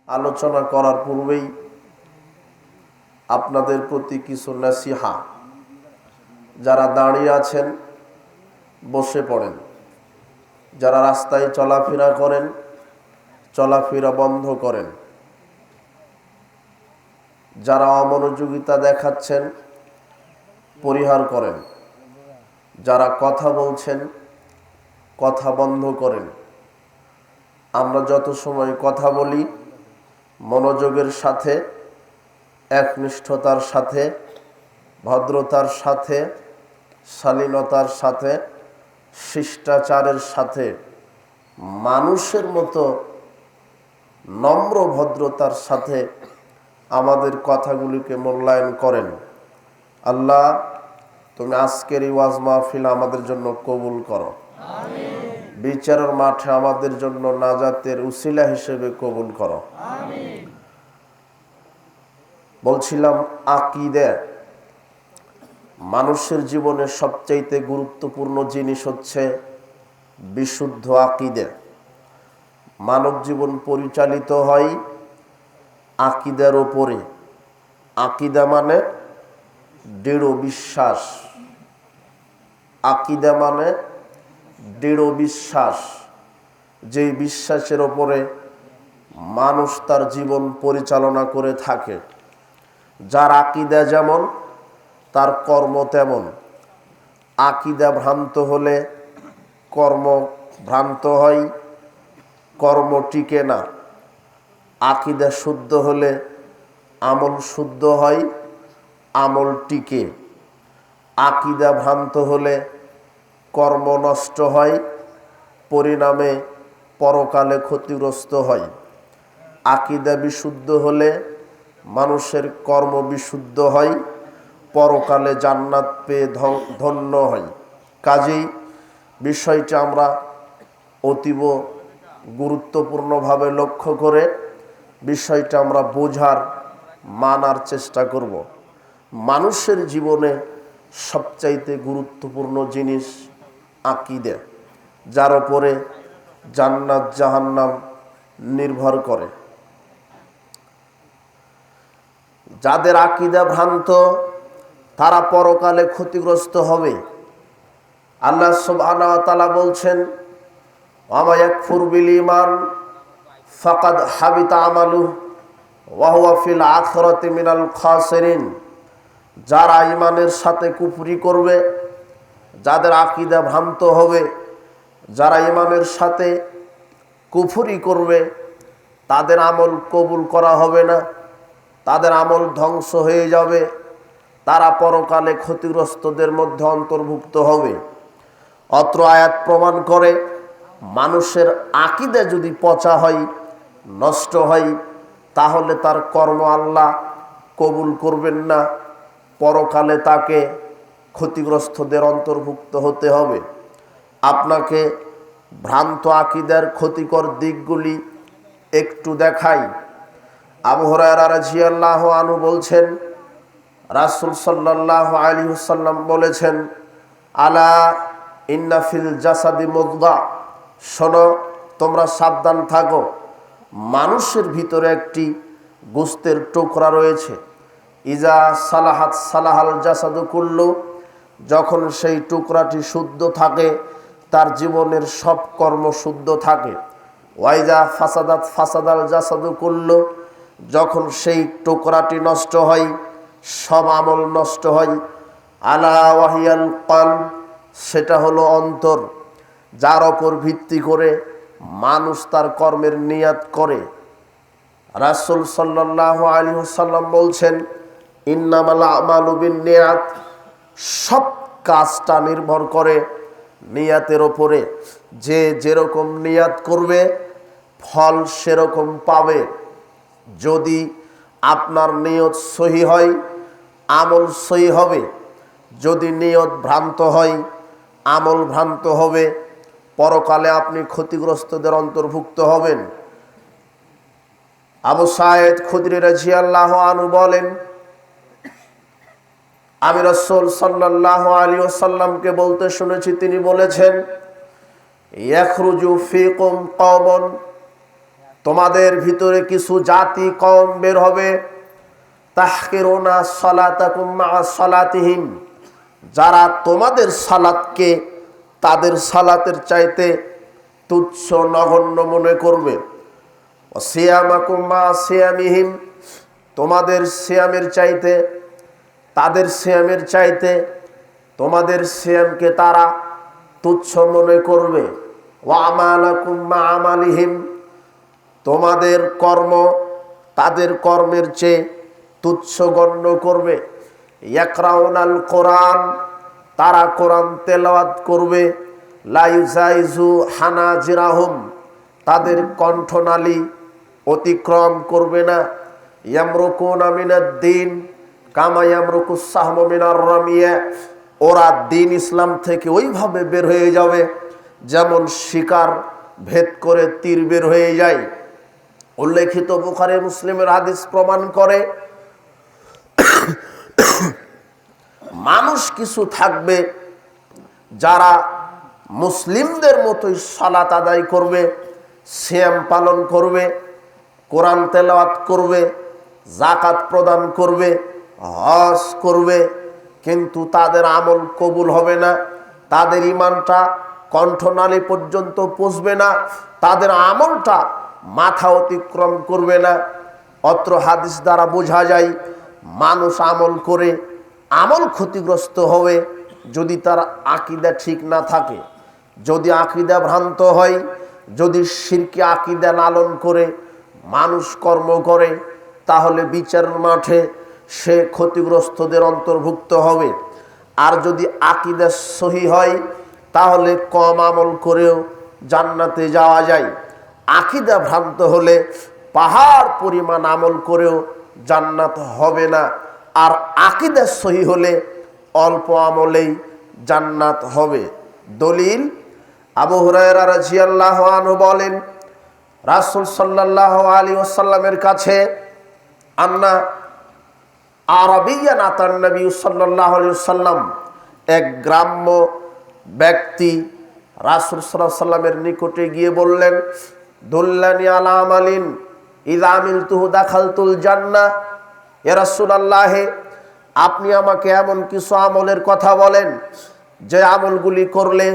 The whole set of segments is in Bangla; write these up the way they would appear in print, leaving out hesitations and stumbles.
আলোচনা করার পূর্বেই আপনাদের প্রতি কিছু নসিহা। যারা দাঁড়িয়ে আছেন বসে পড়েন, যারা রাস্তায় চলাফেরা করেন চলাফেরা বন্ধ করেন, যারা অমনোযোগিতা দেখাচ্ছেন পরিহার করেন, যারা কথা বলছেন কথা বন্ধ করেন। আমরা যত সময় কথা বলি মনোযোগের সাথে, একনিষ্ঠতার সাথে, ভদ্রতার সাথে, শালীনতার সাথে, শিষ্টাচারের সাথে, মানুষের মতো নম্র ভদ্রতার সাথে আমাদের কথাগুলিকে মূল্যায়ন করেন। আল্লাহ, তুমি আজকের এই ওয়াজ মাহফিল আমাদের জন্য কবুল করো। বিচারের মাঠে আমাদের জন্য নাজাতের উসিলা হিসেবে কবুল করো। বলছিলাম আকীদা। মানুষের জীবনে সবচাইতে গুরুত্বপূর্ণ জিনিস হচ্ছে বিশুদ্ধ আকীদা। মানব জীবন পরিচালিত হয় আকীদার উপরে। আকীদা মানে দৃঢ় বিশ্বাস। আকীদা মানে দৃঢ় বিশ্বাস, যেই বিশ্বাসের ওপরে মানুষ তার জীবন পরিচালনা করে থাকে। যার আকীদা যেমন তার কর্ম তেমন। আকীদা ভ্রান্ত হলে কর্ম ভ্রান্ত হয়, কর্ম টিকে না। আকীদা শুদ্ধ হলে আমল শুদ্ধ হয়, আমল টিকে। আকীদা ভ্রান্ত হলে কর্ম নষ্ট হয়, পরিণামে পরকালে ক্ষতিগ্রস্ত হয়। আকীদা বিশুদ্ধ হলে মানুষের কর্ম বিশুদ্ধ হয়, পরকালে জান্নাত পেয়ে ধন্য হয়। কাজেই বিষয়টা আমরা অতীব গুরুত্বপূর্ণভাবে লক্ষ্য করে বিষয়টা আমরা বোঝার, মানার চেষ্টা করব। মানুষের জীবনে সবচাইতে গুরুত্বপূর্ণ জিনিস আকীদা, যার উপরে জান্নাত জাহান্নাম নির্ভর করে। যাদের আকীদা ভ্রান্ত তারা পরকালে ক্ষতিগ্রস্ত হবে। আল্লাহ সুবহানাহু ওয়া তাআলা বলছেন, ওয়া মা ইয়াকফুর বিল ঈমান ফাকাদ হাবিতা আমালুহু ওয়া হুয়া ফিল আখিরাতি মিনাল খাসিরিন। যারা ঈমানের সাথে কুফরি করবে, যাদের আকীদা ভ্রান্ত হবে, যারা ঈমানের সাথে কুফরি করবে, তাদের আমল কবুল করা হবে না, তাদের আমল ধ্বংস হয়ে যাবে, তারা পরকালে ক্ষতিগ্রস্তদের মধ্যে অন্তর্ভুক্ত হবে। অত্র আয়াত প্রমাণ করে মানুষের আকীদা যদি পচা হয়, নষ্ট হয়, তাহলে তার কর্ম আল্লাহ কবুল করবেন না, পরকালে তাকে ক্ষতিগ্রস্তদের অন্তর্ভুক্ত হতে হবে। আপনাকে ভ্রান্ত আকীদার ক্ষতিকর দিকগুলি একটু দেখাই। আবু হুরায়রা রাদিয়াল্লাহু আনহু বলছেন, রাসূল সাল্লাল্লাহু আলাইহি ওয়াসাল্লাম বলেছেন, আলা ইন্না ফিল জাসাদি মুদগা। শোনো, তোমরা সাবধান থাকো, মানুষের ভিতরে একটি গোশতের টুকরা রয়েছে। ইজা সালাহাত সালাহাল জাসাদু কুল্লু। যখন সেই টুকরাটি শুদ্ধ থাকে তার জীবনের সব কর্ম শুদ্ধ থাকে। ওয়াইজা ফাসাদাত ফাসাদাল জাসাদু কুল্লু। যখন সেই টুকরাটি নষ্ট হয় সব আমল নষ্ট হয়। আলা ওয়াহিয়াল কলব। সেটা হলো অন্তর, যার ওপর ভিত্তি করে মানুষ তার কর্মের নিয়াত করে। রাসূল সাল্লাল্লাহু আলাইহি ওয়াসাল্লাম বলছেন, ইন্নামাল আমালু বিন্নিয়াত। সব কাজটা নির্ভর করে নিয়াতের ওপরে। যে যেরকম নিয়াত করবে ফল সেরকম পাবে। যদি আপনার নিয়ত সহি হয় আমল সহি হবে, যদি নিয়ত ভ্রান্ত হয় আমল ভ্রান্ত হবে, পরকালে আপনি ক্ষতিগ্রস্তদের অন্তর্ভুক্ত হবেন। আবু সাঈদ খুদরি রাদিয়াল্লাহু আনহু বলেন, আমি রাসূল সাল্লাল্লাহু আলাইহি ওয়াসাল্লামকে বলতে শুনেছি, তিনি বলেছেন, ইয়াখরুজু ফীকুম কওমুন, তোমাদের ভিতরে কিছু জাতি কওম বের হবে, তাহকিরুনা সালাতাকুম মা সালাতিহিম, যারা তোমাদের সালাতকে তাদের সালাতের চাইতে তুচ্ছ নগণ্য মনে করবে। ওয়া সিয়ামাকুম মা সিয়ামিহিম, তোমাদের সিয়ামের চাইতে তাদের সিয়ামের চাইতে তোমাদের সিয়ামকে তারা তুচ্ছ মনে করবে। ওয়া আমালাকুম মা আমালিহিম, তোমাদের কর্ম তাদের কর্মের চেয়ে তুচ্ছ গণ্য করবে। ইয়াকরাউনাল কোরআন, তারা কোরআন তেলাওয়াত করবে। লা ইউজাইজু হানাজিরাহুম, তাদের কণ্ঠনালী অতিক্রম করবে না। ইয়ামরুকুনা মিনাদ-দ্বীন কামা ইয়ামরুকুস সাহমু মিনার রামিয়া, ওরা দিন ইসলাম থেকে ওইভাবে বের হয়ে যাবে যেমন শিকার ভেদ করে তীর বের হয়ে যায়। উল্লেখিত বুখারী মুসলিমের হাদিস প্রমাণ করে মানুষ কিছু থাকবে যারা মুসলিমদের মতোই সালাত আদায় করবে, সিয়াম পালন করবে, কোরআন তেলাওয়াত করবে, যাকাত প্রদান করবে, হজ করবে, কিন্তু তাদের আমল কবুল হবে না, তাদের ঈমানটা কণ্ঠনালী পর্যন্ত পৌঁছবে না, তাদের আমলটা মাথা অতিক্রম করবে না। অত্র হাদিস দ্বারা বোঝা যায় মানুষ আমল করে আমল ক্ষতিগ্রস্ত হবে যদি তার আকীদা ঠিক না থাকে, যদি আকীদা ভ্রান্ত হয়, যদি শিরকি আকীদা লালন করে মানুষ কর্ম করে, তাহলে বিচারের মাঠে সে ক্ষতিগ্রস্তদের অন্তর্ভুক্ত হবে। আর যদি আকীদা সহি হয় তাহলে কম আমল করেও জান্নাতে যাওয়া যায়। আকীদা ভ্রান্ত হলে পাহাড় পরিমাণ আমল করেও জান্নাত হবে না, আর আকীদা সহি হলে অল্প আমলেই জান্নাত হবে। দলিল, আবু হুরায়রা রাদিয়াল্লাহু আনহু বলেন, রাসূল সাল্লাল্লাহু আলাইহি ওয়াসাল্লামের কাছে আন্না আরাবিয়ান আতান নবী সাল্লাল্লাহু আলাইহি ওয়াসাল্লাম, এক গ্রাম্য ব্যক্তি রাসূল সাল্লাল্লাহু আলাইহি ওয়াসাল্লামের নিকটে গিয়ে বললেন, দুল্লানি আলা আমালিন ইযা আমিলতুহু দাখালতুল জান্নাহ। ইয়া রাসূলুল্লাহ, আপনি আমাকে এমন কিছু আমলের কথা বলেন যে আমলগুলি করলে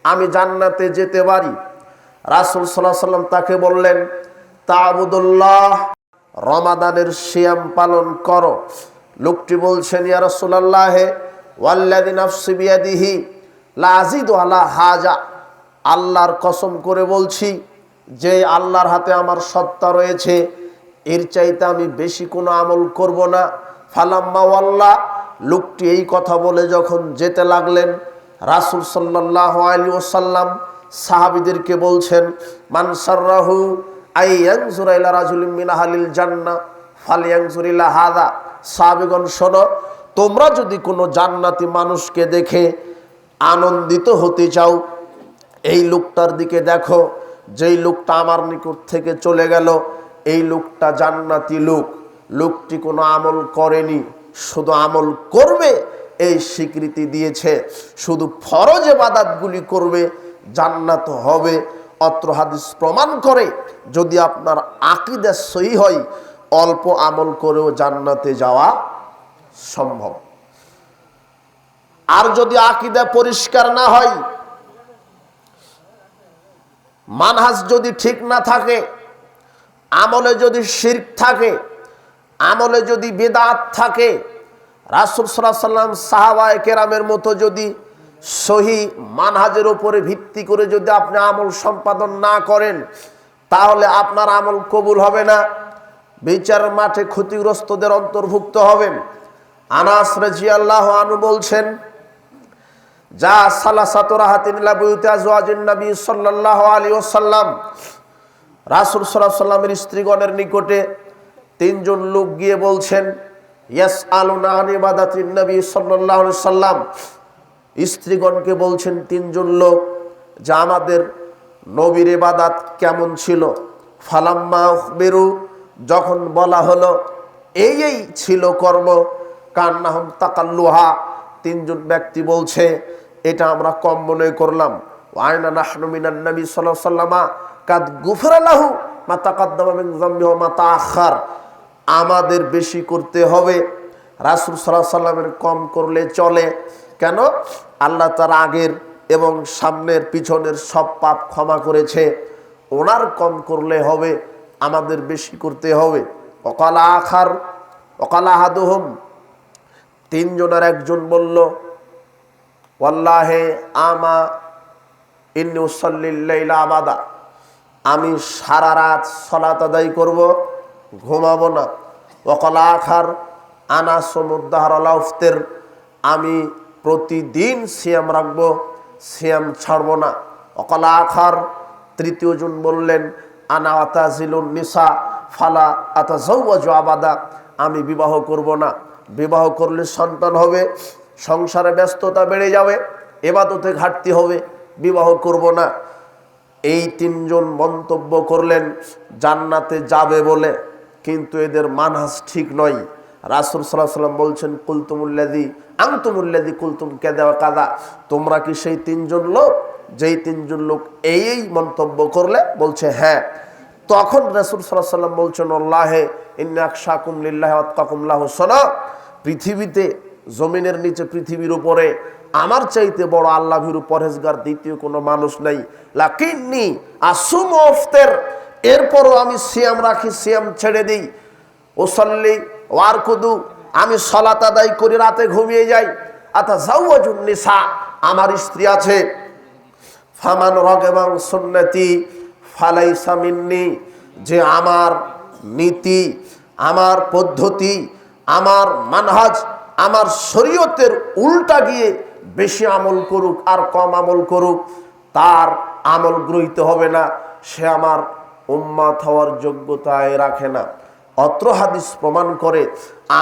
আমি জান্নাতে যেতে পারি। রাসূল সাল্লাল্লাহু আলাইহি ওয়াসাল্লাম তাকে বললেন, তা'বুদুল্লাহ, রমাদানের সিয়াম পালন করো। লোকটি বলছেন, ইয়া রাসূলুল্লাহ, ওয়াল্লাযী নাফসি বিয়াদিহি লা আযীদু আলা হাজা, আল্লাহর কসম করে বলছি যে আল্লাহর হাতে আমার সত্তা রয়েছে, এর চাইতে আমি বেশি কোনো আমল করব না। ফালাম্মা ওয়াল্লা, লোকটি এই কথা বলে যখন যেতে লাগলেন, রাসূল সাল্লাল্লাহু আলাইহি ওয়াসাল্লাম সাহাবীদেরকে বলছেন, মান সাররাহু আইয়ানজুরা ইলা রাজুলিন মিন আহলিল জান্নাহ ফালয়ানজুর ইলা হাযা। সাহাবীগণ শোনো, তোমরা যদি কোনো জান্নাতি মানুষকে দেখে আনন্দিত হতে চাও, এই লোকটার দিকে দেখো, যেই লোকটা আমার নিকট থেকে চলে গেল, এই লোকটা জান্নাতি লোক। লোকটি কোনো আমল করেনি, শুধু আমল করবে এই স্বীকৃতি দিয়েছে, শুধু ফরজ ইবাদতগুলি করবে, জান্নাত হবে। অত্র হাদিস প্রমাণ করে যদি আপনার আকীদা সহি হয়, অল্প আমল করেও জান্নাতে যাওয়া সম্ভব। আর যদি আকীদা পরিষ্কার না হয়, মানহাজ যদি ঠিক না থাকে, আমলে যদি শিরক থাকে, আমলে যদি বিদআত থাকে, রাসূল সাল্লাল্লাহু আলাইহি ওয়াসাল্লাম সাহাবায়ে কেরামের মতো যদি সহি মানহাজের উপরে ভিত্তি করে যদি আপনি আমল সম্পাদন না করেন, তাহলে আপনার আমল কবুল হবে না, বিচার মাঠে ক্ষতিগ্রস্তদের অন্তর্ভুক্ত হবেন। আনাস রাদিয়াল্লাহু আনহু বলছেন, যা সালাসাতু রাহাতিন ইলা বুয়ুতি আজওয়াজিন নবী সাল্লাল্লাহু আলাইহি ওয়াসাল্লাম, রাসূল সাল্লাল্লাহু আলাইহি ওয়াসাল্লামের স্ত্রীগণের নিকটে তিনজন লোক গিয়ে বলছেন, ইয়াসআলুনা আন ইবাদাতিন নবী সাল্লাল্লাহু আলাইহি ওয়াসাল্লাম, স্ত্রীগণকে বলছেন তিনজন লোক, যা আমাদের নবীর ইবাদত কেমন ছিল। ফালাম্মা উখবিরু, যখন বলা হলো এই এই ছিল কর্ম, কান্নাহুম তাকাল্লুহা, তিনজন ব্যক্তি বলছে এটা আমরা কম মনে করলাম। ওয়াইনা নাহনু মিনান নবী সাল্লাল্লাহু আলাইহি ওয়াসাল্লাম, কাদ গুফিরা লাহু মা তাকাদ্দামা মিন যামবিহি ওয়া মা তাআখার। আমাদের বেশি করতে হবে, রাসূল সাল্লাল্লাহু আলাইহি সাল্লামের কম করলে চলে কেন? আল্লাহ তার আগের এবং সামনের পিছনের সব পাপ ক্ষমা করেছে, ওনার কম করলে হবে, আমাদের বেশি করতে হবে। ওয়াকালা আখার ওয়াকালা আহাদুহুম, তিনজনের একজন বলল, ওয়াল্লাহি আমা ইন্নী উসাল্লিল লাইলা আবাদা, আমি সারা রাত সালাত আদায় করব, ঘুমাবো না। ওয়াকালা আখার আনা সমুদ্দাহর আলা উফতির, আমি প্রতিদিন সিয়াম রাখবো, সিয়াম ছাড়বো না। ওয়াকালা আখার, তৃতীয় জন বললেন, আনা আতাজিলুন নিসা ফালা আতাজাওয়াজু আবাদা, আমি বিবাহ করব না, বিবাহ করলে সন্তান হবে, সংসারে ব্যস্ততা বেড়ে যাবে, ইবাদতে ঘাটতি হবে, বিবাহ করব না। এই তিনজন মন্তব্য করলেন জান্নাতে যাবে বলে, কিন্তু এদের মানহাজ ঠিক নয়। রাসূল সাল্লাল্লাহু আলাইহি ওয়াসাল্লাম বলছেন, কুলতুমুল্লাযী আনতুমুল্লাযী কুলতুম কাযা ওয়া কাযা, তোমরা কি সেই তিনজন লোক যেই তিনজন লোক এই মন্তব্য করলে? বলছে হ্যাঁ। তখন রাসূল সাল্লাল্লাহু আলাইহি ওয়াসাল্লাম বলছেন, আল্লাহে ইন্নী আখশাকুম লিল্লাহি ওয়া আতকাকুম লাহু। শোনো, পৃথিবীতে, জমিনের নিচে, পৃথিবীর উপরে আমার চাইতে বড় আল্লাহ ভীরু পরহেজগার দ্বিতীয় কোনো মানুষ নাই। লাকিন্নী আসুমু আফতির, এরপরও আমি সিয়াম রাখি, সিয়াম ছেড়ে দিই। ওসাল্লি ওয়ারকুদু, আমি সালাত আদায় করি, রাতে ঘুমিয়ে যাই। আতাজাওয়াজুন নিসা, আমার স্ত্রী আছে। ফামান রাগিবা আন সুন্নতি ফালাইসা মিন্নি, যে আমার নীতি, আমার পদ্ধতি, আমার মানহাজ, আমার শরীয়তের উল্টা গিয়ে বেশি আমল করুক আর কম আমল করুক, তার আমল গৃহীত হবে না, সে আমার উম্মত হওয়ার যোগ্যতায় রাখে না। অত্র হাদিস প্রমাণ করে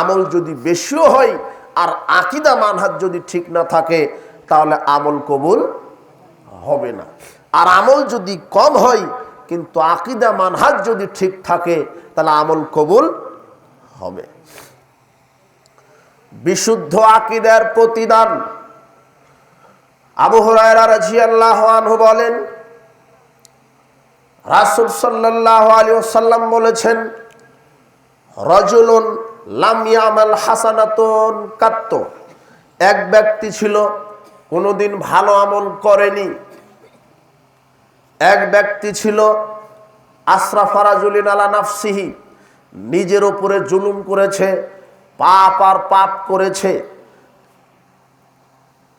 আমল যদি বেশিও হয় আর আকীদা মানহাজ যদি ঠিক না থাকে, তাহলে আমল কবুল হবে না। আর আমল যদি কম হয় কিন্তু আকীদা মানহাজ যদি ঠিক থাকে, তাহলে আমল কবুল হবে। বিশুদ্ধ আকীদার প্রতিদান। আবু হুরায়রা রাদিয়াল্লাহু আনহু বলেন, রাসূল সাল্লাল্লাহু আলাইহি ওয়াসাল্লাম বলেছেন, রাজুলুন লাম ইয়ামাল হাসানাতুন কাত্ত, এক ব্যক্তি ছিল কোনোদিন ভালো আমল করেনি। এক ব্যক্তি ছিল আসরাফা রাজুলিন আলা নাফসিহি, নিজের উপরে জুলুম করেছে, পাপ আর পাপ করেছে।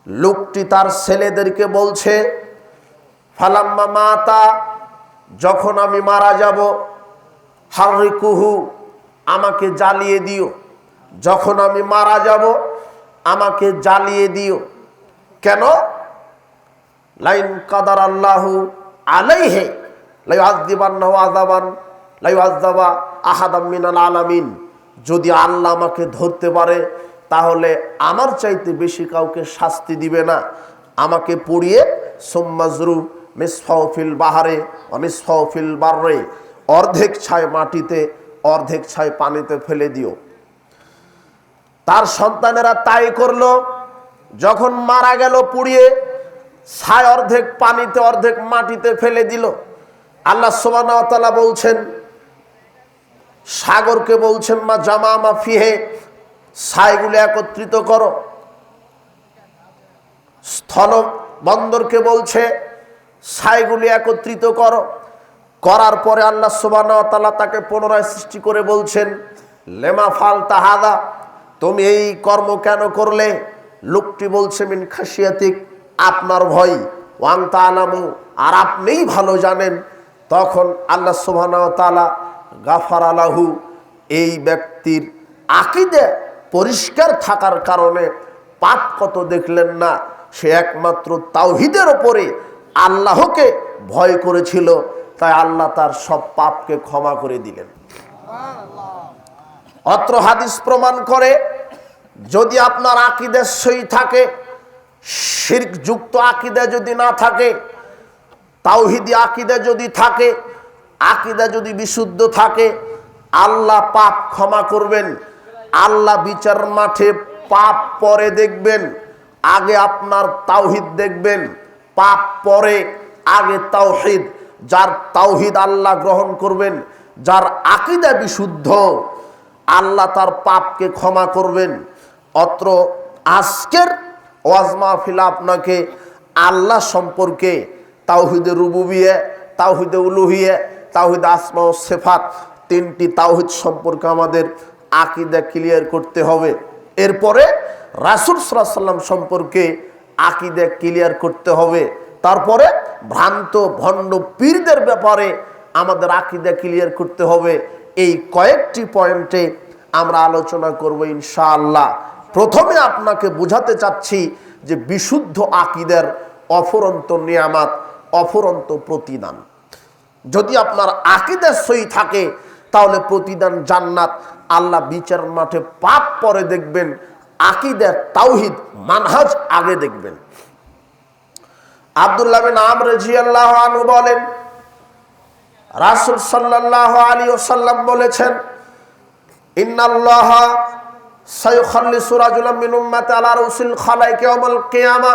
লোকটি তার ছেলেদেরকে বলছে, ফালাম্মা মাতা, যখন আমি মারা যাব, হারিকুহু, আমাকে জ্বালিয়ে দিও, যখন আমি মারা যাব আমাকে জ্বালিয়ে দিও। কেন? লাইন কাদার আল্লাহু আলাইহি লাইউআযযিবান্নাহু আযাবান লাইউআযযাবা আহাদাম মিনাল আলামিন, যদি আল্লাহ আমাকে ধরতে পারে তাহলে আমার চাইতে বেশি কাউকে শাস্তি দিবে না। আমাকে পুড়িয়ে সুম্মাজরু নিসফাউ ফিল বাহারে ওয়া নিসফাউ ফিল বাররে, অর্ধেক ছাই মাটিতে অর্ধেক ছাই পানিতে ফেলে দিও। তার সন্তানেরা তাই করলো। যখন মারা গেল পুড়িয়ে, ছাই অর্ধেক পানিতে অর্ধেক মাটিতে ফেলে দিল। আল্লাহ সুবহানাহু ওয়া তাআলা বলছেন, সাগরকে বলছেন, মা জামা মা ফিহে, ছাইগুলো একত্রিত করো। স্থল বন্দরকে বলছে, ছাইগুলি একত্রিত করো। করার পরে আল্লাহ সুবহানাহু ওয়া তাআলা তাকে পুনরায় সৃষ্টি করে বলছেন, লেমা ফালতা হাদা, তুমি এই কর্ম কেন করলে? লোকটি বলছে, মিন খাশিয়াতিক, আপনার ভয়, ওয়া আনতা আলামু, আর আপনিই ভালো জানেন। তখন আল্লাহ সুবহানাহু ওয়া তাআলা গাফারা লাহু, এই ব্যক্তির আকীদা পরিষ্কার থাকার কারণে পাপ কত দেখলেন না, সে একমাত্র তাওহীদের উপরে আল্লাহকে ভয় করেছিল, তাই আল্লাহ তার সব পাপকে ক্ষমা করে দিলেন। অত্র হাদিস প্রমাণ করে, যদি আপনার আকীদা সহি থাকে, শিরক যুক্ত আকীদা যদি না থাকে, তাওহীদি আকীদা যদি থাকে, আকীদা যদি বিশুদ্ধ থাকে, আল্লাহ পাপ ক্ষমা করবেন। আল্লাহ বিচার মাঠে পাপ পরে দেখবেন, আগে আপনার তাওহীদ দেখবেন। পাপ পরে, আগে তাওহীদ। যার তাওহীদ আল্লাহ গ্রহণ করবেন, যার আকীদা বিশুদ্ধ, আল্লাহ তার পাপকে ক্ষমা করবেন। অত্র আজকের ওয়াজ মাহফিলে আপনাকে আল্লাহ সম্পর্কে তাওহীদে রুবুবিয়্যাহ, তাওহীদে উলুহিয়্যাহ, তাওহীদ আসমা ও সিফাত, তিনটি তাওহীদ সম্পর্কে আমাদের আকীদা ক্লিয়ার করতে হবে। এরপরে রাসূল সাল্লাল্লাহু আলাইহি ওয়াসাল্লাম সম্পর্কে আকীদা ক্লিয়ার করতে হবে। তারপরে ভ্রান্ত ভণ্ড পীরদের ব্যাপারে আমাদের আকীদা ক্লিয়ার করতে হবে। এই কয়েকটি পয়েন্টে আমরা আলোচনা করব ইনশাআল্লাহ। প্রথমে আপনাকে বোঝাতে চাচ্ছি যে বিশুদ্ধ আকীদার অফুরন্ত নিয়ামত, অফুরন্ত প্রতিদান। যদি আপনার আকীদা সহি থাকে তাহলে প্রতিদান জান্নাত। আল্লাহ বিচার মাঠে পাপ পরে দেখবেন, আকীদা তাওহীদ মানহাজ আগে দেখবেন। আব্দুল্লাহ বিন আমর রাদিয়াল্লাহু আনহু বলেন, রাসূল সাল্লাল্লাহু আলাইহি ওয়াসাল্লাম বলেছেন, ইন্নাল্লাহা সায়ুখাল্লিসু রাজুলাম মিন উম্মতি আলা রাউসিল খালাইক ইয়াউমাল কিয়ামা।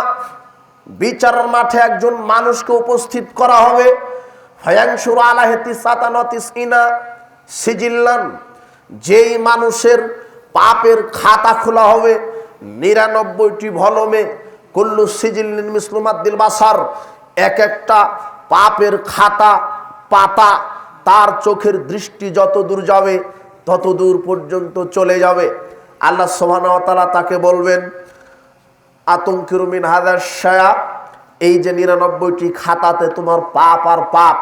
বিচারের মাঠে একজন মানুষকে উপস্থিত করা হবে। ফায়ানশুরু আলাইহি তিসআতানা সিজিল্লান, যেই মানুষের পাপের খাতা খোলা হবে 99টি ভলমে। কুল্লু সিজিল্লিন মিসলু মাদ্দিল বাসার, এক একটা পাপের খাতা পাতা তার চোখের দৃষ্টি যত দূর যাবে তত দূর পর্যন্ত চলে যাবে। আল্লাহ সুবহানাহু ওয়া তাআলা তাকে বলবেন, আতুনকিরু মিন হাযাস শায়া, এই যে 99টি খাতাতে তোমার পাপ আর পাপ,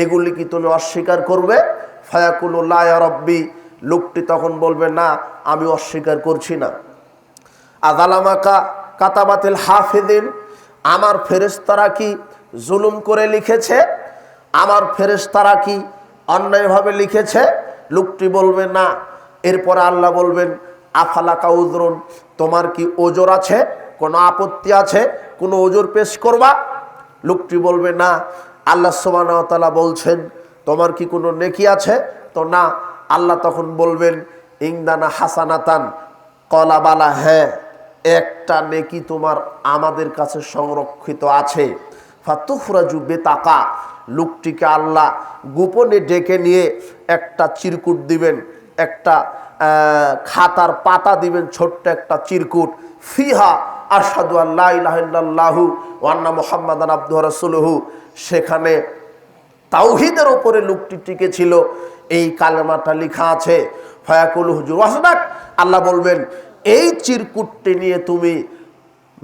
এগুলি কি তুমি অস্বীকার করবে? ফায়াকুলু লা ইয়া রাব্বি, লোকটি তখন বলবে, না আমি অস্বীকার করছি না। আযালামাকা কাতাবাতিল হাফিদিন, আমার ফেরেশতারা কি জুলুম করে লিখেছে? আমার ফেরেশতারা কি অন্যায়ভাবে লিখেছে? লোকটি বলবে না। এরপরে আল্লাহ বলবেন, আফালাকা উযরুন, তোমার কি ওজর আছে? কোনো আপত্তি আছে? কোনো ওজর পেশ করবা? লোকটি বলবে না। আল্লাহ সুবহানাহু ওয়া তাআলা বলছেন, তোমার কি কোনো নেকি আছে? তো না। আল্লাহ তখন বলবেন, ইনদানা হাসানাতান, ক্বালা বালা, হ্যাঁ একটা নেকি তোমার আমাদের কাছে সংরক্ষিত আছে। ফাতুখরাজু বিতাকা, লোকটিকে আল্লাহ গোপনে ডেকে নিয়ে একটা চিরকুট দিবেন, একটা খাতার পাতা দিবেন, ছোট্ট একটা চিরকুট। ফিহা আশহাদু আল্লা ইলাহা ইল্লাল্লাহু ওয়া আন্না মুহাম্মাদান আবদুহু ওয়া রাসূলুহু, সেখানে তাওহীদের উপরে লোকটি টিকে ছিল, এই কালেমাটা লেখা আছে। ফায়াকুল হুজুর ওয়াসদাক, আল্লাহ বলবেন, এই চিরকুটটি নিয়ে তুমি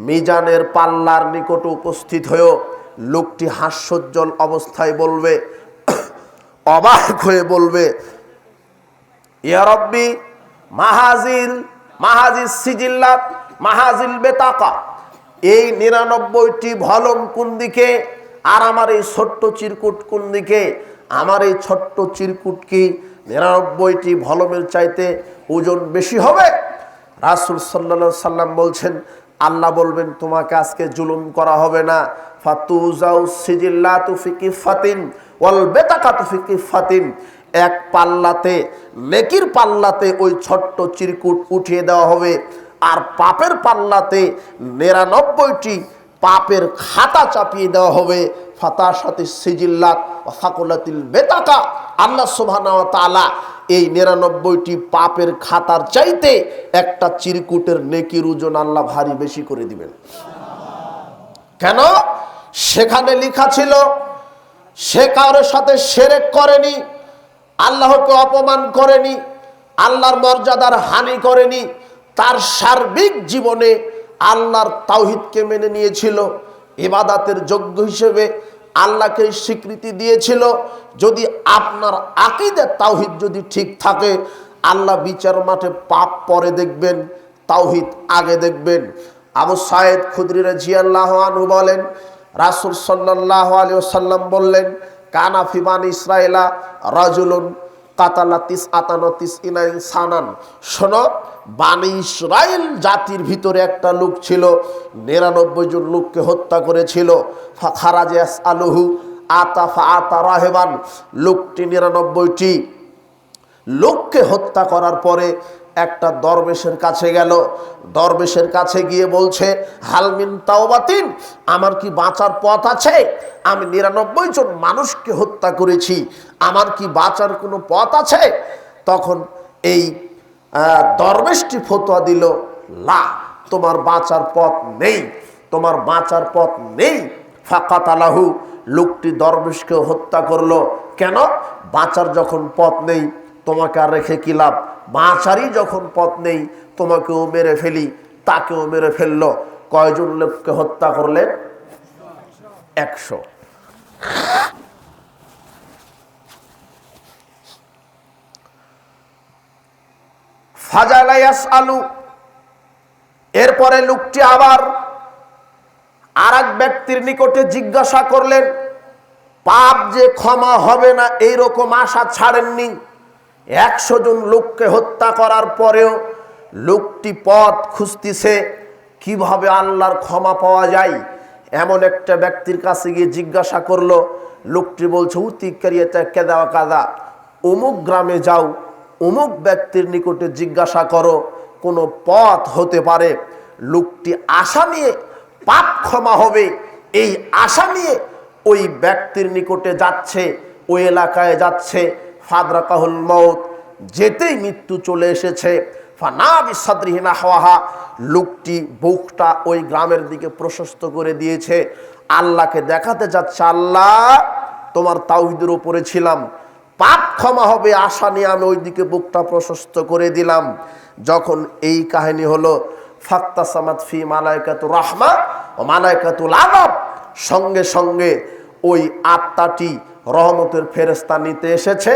মিজানের পাল্লার নিকটে উপস্থিত হয়েও। লোকটি হাস্যোজ্জ্বল অবস্থায় বলবে, অবাক হয়ে বলবে, ইয়া রব্বি মাহাজিল সিজিল্লাত মাহাজিল বেতাকা, এই 99টি ভলম কোন দিকে আর আমার এই ছোট্ট চিরকুট কোন দিকে? আমার এই ছোট্ট চিরকুট কি 99টি ভলমের চাইতে ওজন বেশি হবে? রাসূল সাল্লাল্লাহু আলাইহি সাল্লাম বলছেন, আল্লাহ বলবেন, তোমাকে আজকে জুলুম করা হবে না। ফাতুজাউ সিজিল্লাতু ফি কিফাতিন ওয়াল বেতাকাতু ফি কিফাতিন, এক পাল্লাতে, নেকির পাল্লাতে ওই ছোট্ট চিরকুট উঠিয়ে দেওয়া হবে, আর পাপের পাল্লাতে 99টি পাপের খাতা চাপিয়ে দেওয়া হবে। ফাতাশাতিস সিজিল্লাত ওয়া সাকুলাতিল বেতাকা, আল্লাহ সুবহানাহু ওয়া তাআলা এই 99টি পাপের খাতার চাইতে একটা চিরকুটের নেকির ওজন আল্লাহ ভারী বেশি করে দিবেন। কেন? সেখানে লেখা ছিল সে কারোর সাথে শিরক করেনি, আল্লাহকে অপমান করেনি, আল্লাহর মর্যাদার হানি করেনি, তার সার্বিক জীবনে আল্লাহর তাওহীদকে মেনে নিয়েছিল, ইবাদতের যোগ্য হিসেবে আল্লাহকে স্বীকৃতি দিয়েছিল। যদি আপনার আকীদা তাওহীদ যদি ঠিক থাকে, আল্লাহ বিচার মাঠে পাপ পরে দেখবেন, তাওহীদ আগে দেখবেন। আবু সাঈদ খুদরি রাদিয়াল্লাহু আনহু বলেন, রাসূল সাল্লাল্লাহু আলাইহি ওয়াসাল্লাম বললেন, কানা ফি বানি ইসরাঈলা রাজুলুন কাতালা তিসআতানা ইনসানান, শোনো, বানি ইসরাইল জাতির ভিতরে একটা লোক ছিল, 99 জন লোককে হত্যা করেছিল। ফাখারাজা ইয়াসআলুহু আতা ফাআতা রাহিবান, লোকটি 99টি লোককে হত্যা করার পরে একটা দরবেশের কাছে গেল। দরবেশের কাছে গিয়ে বলছে, হালমিন তাওবাতিন, আমার কি বাঁচার পথ আছে? আমি ৯৯ জন মানুষকে হত্যা করেছি, আমার কি বাঁচার কোনো পথ আছে? তখন এই দরবেশটি ফতোয়া দিল, লা, তোমার বাঁচার পথ নেই, তোমার বাঁচার পথ নেই। ফাকাতালাহু, লোকটি দরবেশকে হত্যা করলো। কেন? বাঁচার যখন পথ নেই তোমাকে আর রেখে কি লাভ? বাঁচারই যখন পথ নেই তোমাকেও মেরে ফেলি, তাকেও মেরে ফেললো। কয়জন লোককে হত্যা করলেন? ১০০। ফাজালা ইয়াসআলু, এরপরে লোকটি আবার আর এক ব্যক্তির নিকটে জিজ্ঞাসা করলেন। পাপ যে ক্ষমা হবে না এইরকম আশা ছাড়েননি। ১০০ জন লোককে হত্যা করার পরেও লোকটি পথ খুঁজতেছে কিভাবে আল্লাহর ক্ষমা পাওয়া যায়। এমন একটা ব্যক্তির কাছে গিয়ে জিজ্ঞাসা করলো। লোকটি বলছে, উতিকারিয়াতা কেদা কাদা, অমুক গ্রামে যাও, অমুক ব্যক্তির নিকটে জিজ্ঞাসা করো, কোনো পথ হতে পারে। লোকটি আশা নিয়ে পাপ ক্ষমা হবে এই আশা নিয়ে ওই ব্যক্তির নিকটে যাচ্ছে, ওই এলাকায় যাচ্ছে। ফাদরাকাহুল মউত, যেতেই মৃত্যু চলে এসেছে। ফানা বিসাদরিহি নাহওয়াহা, লোকটি বুকটা ওই গ্রামের দিকে প্রশস্ত করে দিয়েছে। আল্লাহকে দেখাতে যাচ্ছে, আল্লাহ তোমার তাওহীদের উপরে ছিলাম, পাপ ক্ষমা হবে আশা নিয়ে আমি ওই দিকে বুকটা প্রশস্ত করে দিলাম। যখন এই কাহিনী হলো, ফাক্তাসামাত ফি মালাইকাতুর রাহমা ও মালাইকাতুল আযাব, সঙ্গে সঙ্গে ওই আত্মাটি রহমতের ফেরেশতা নিতে এসেছে,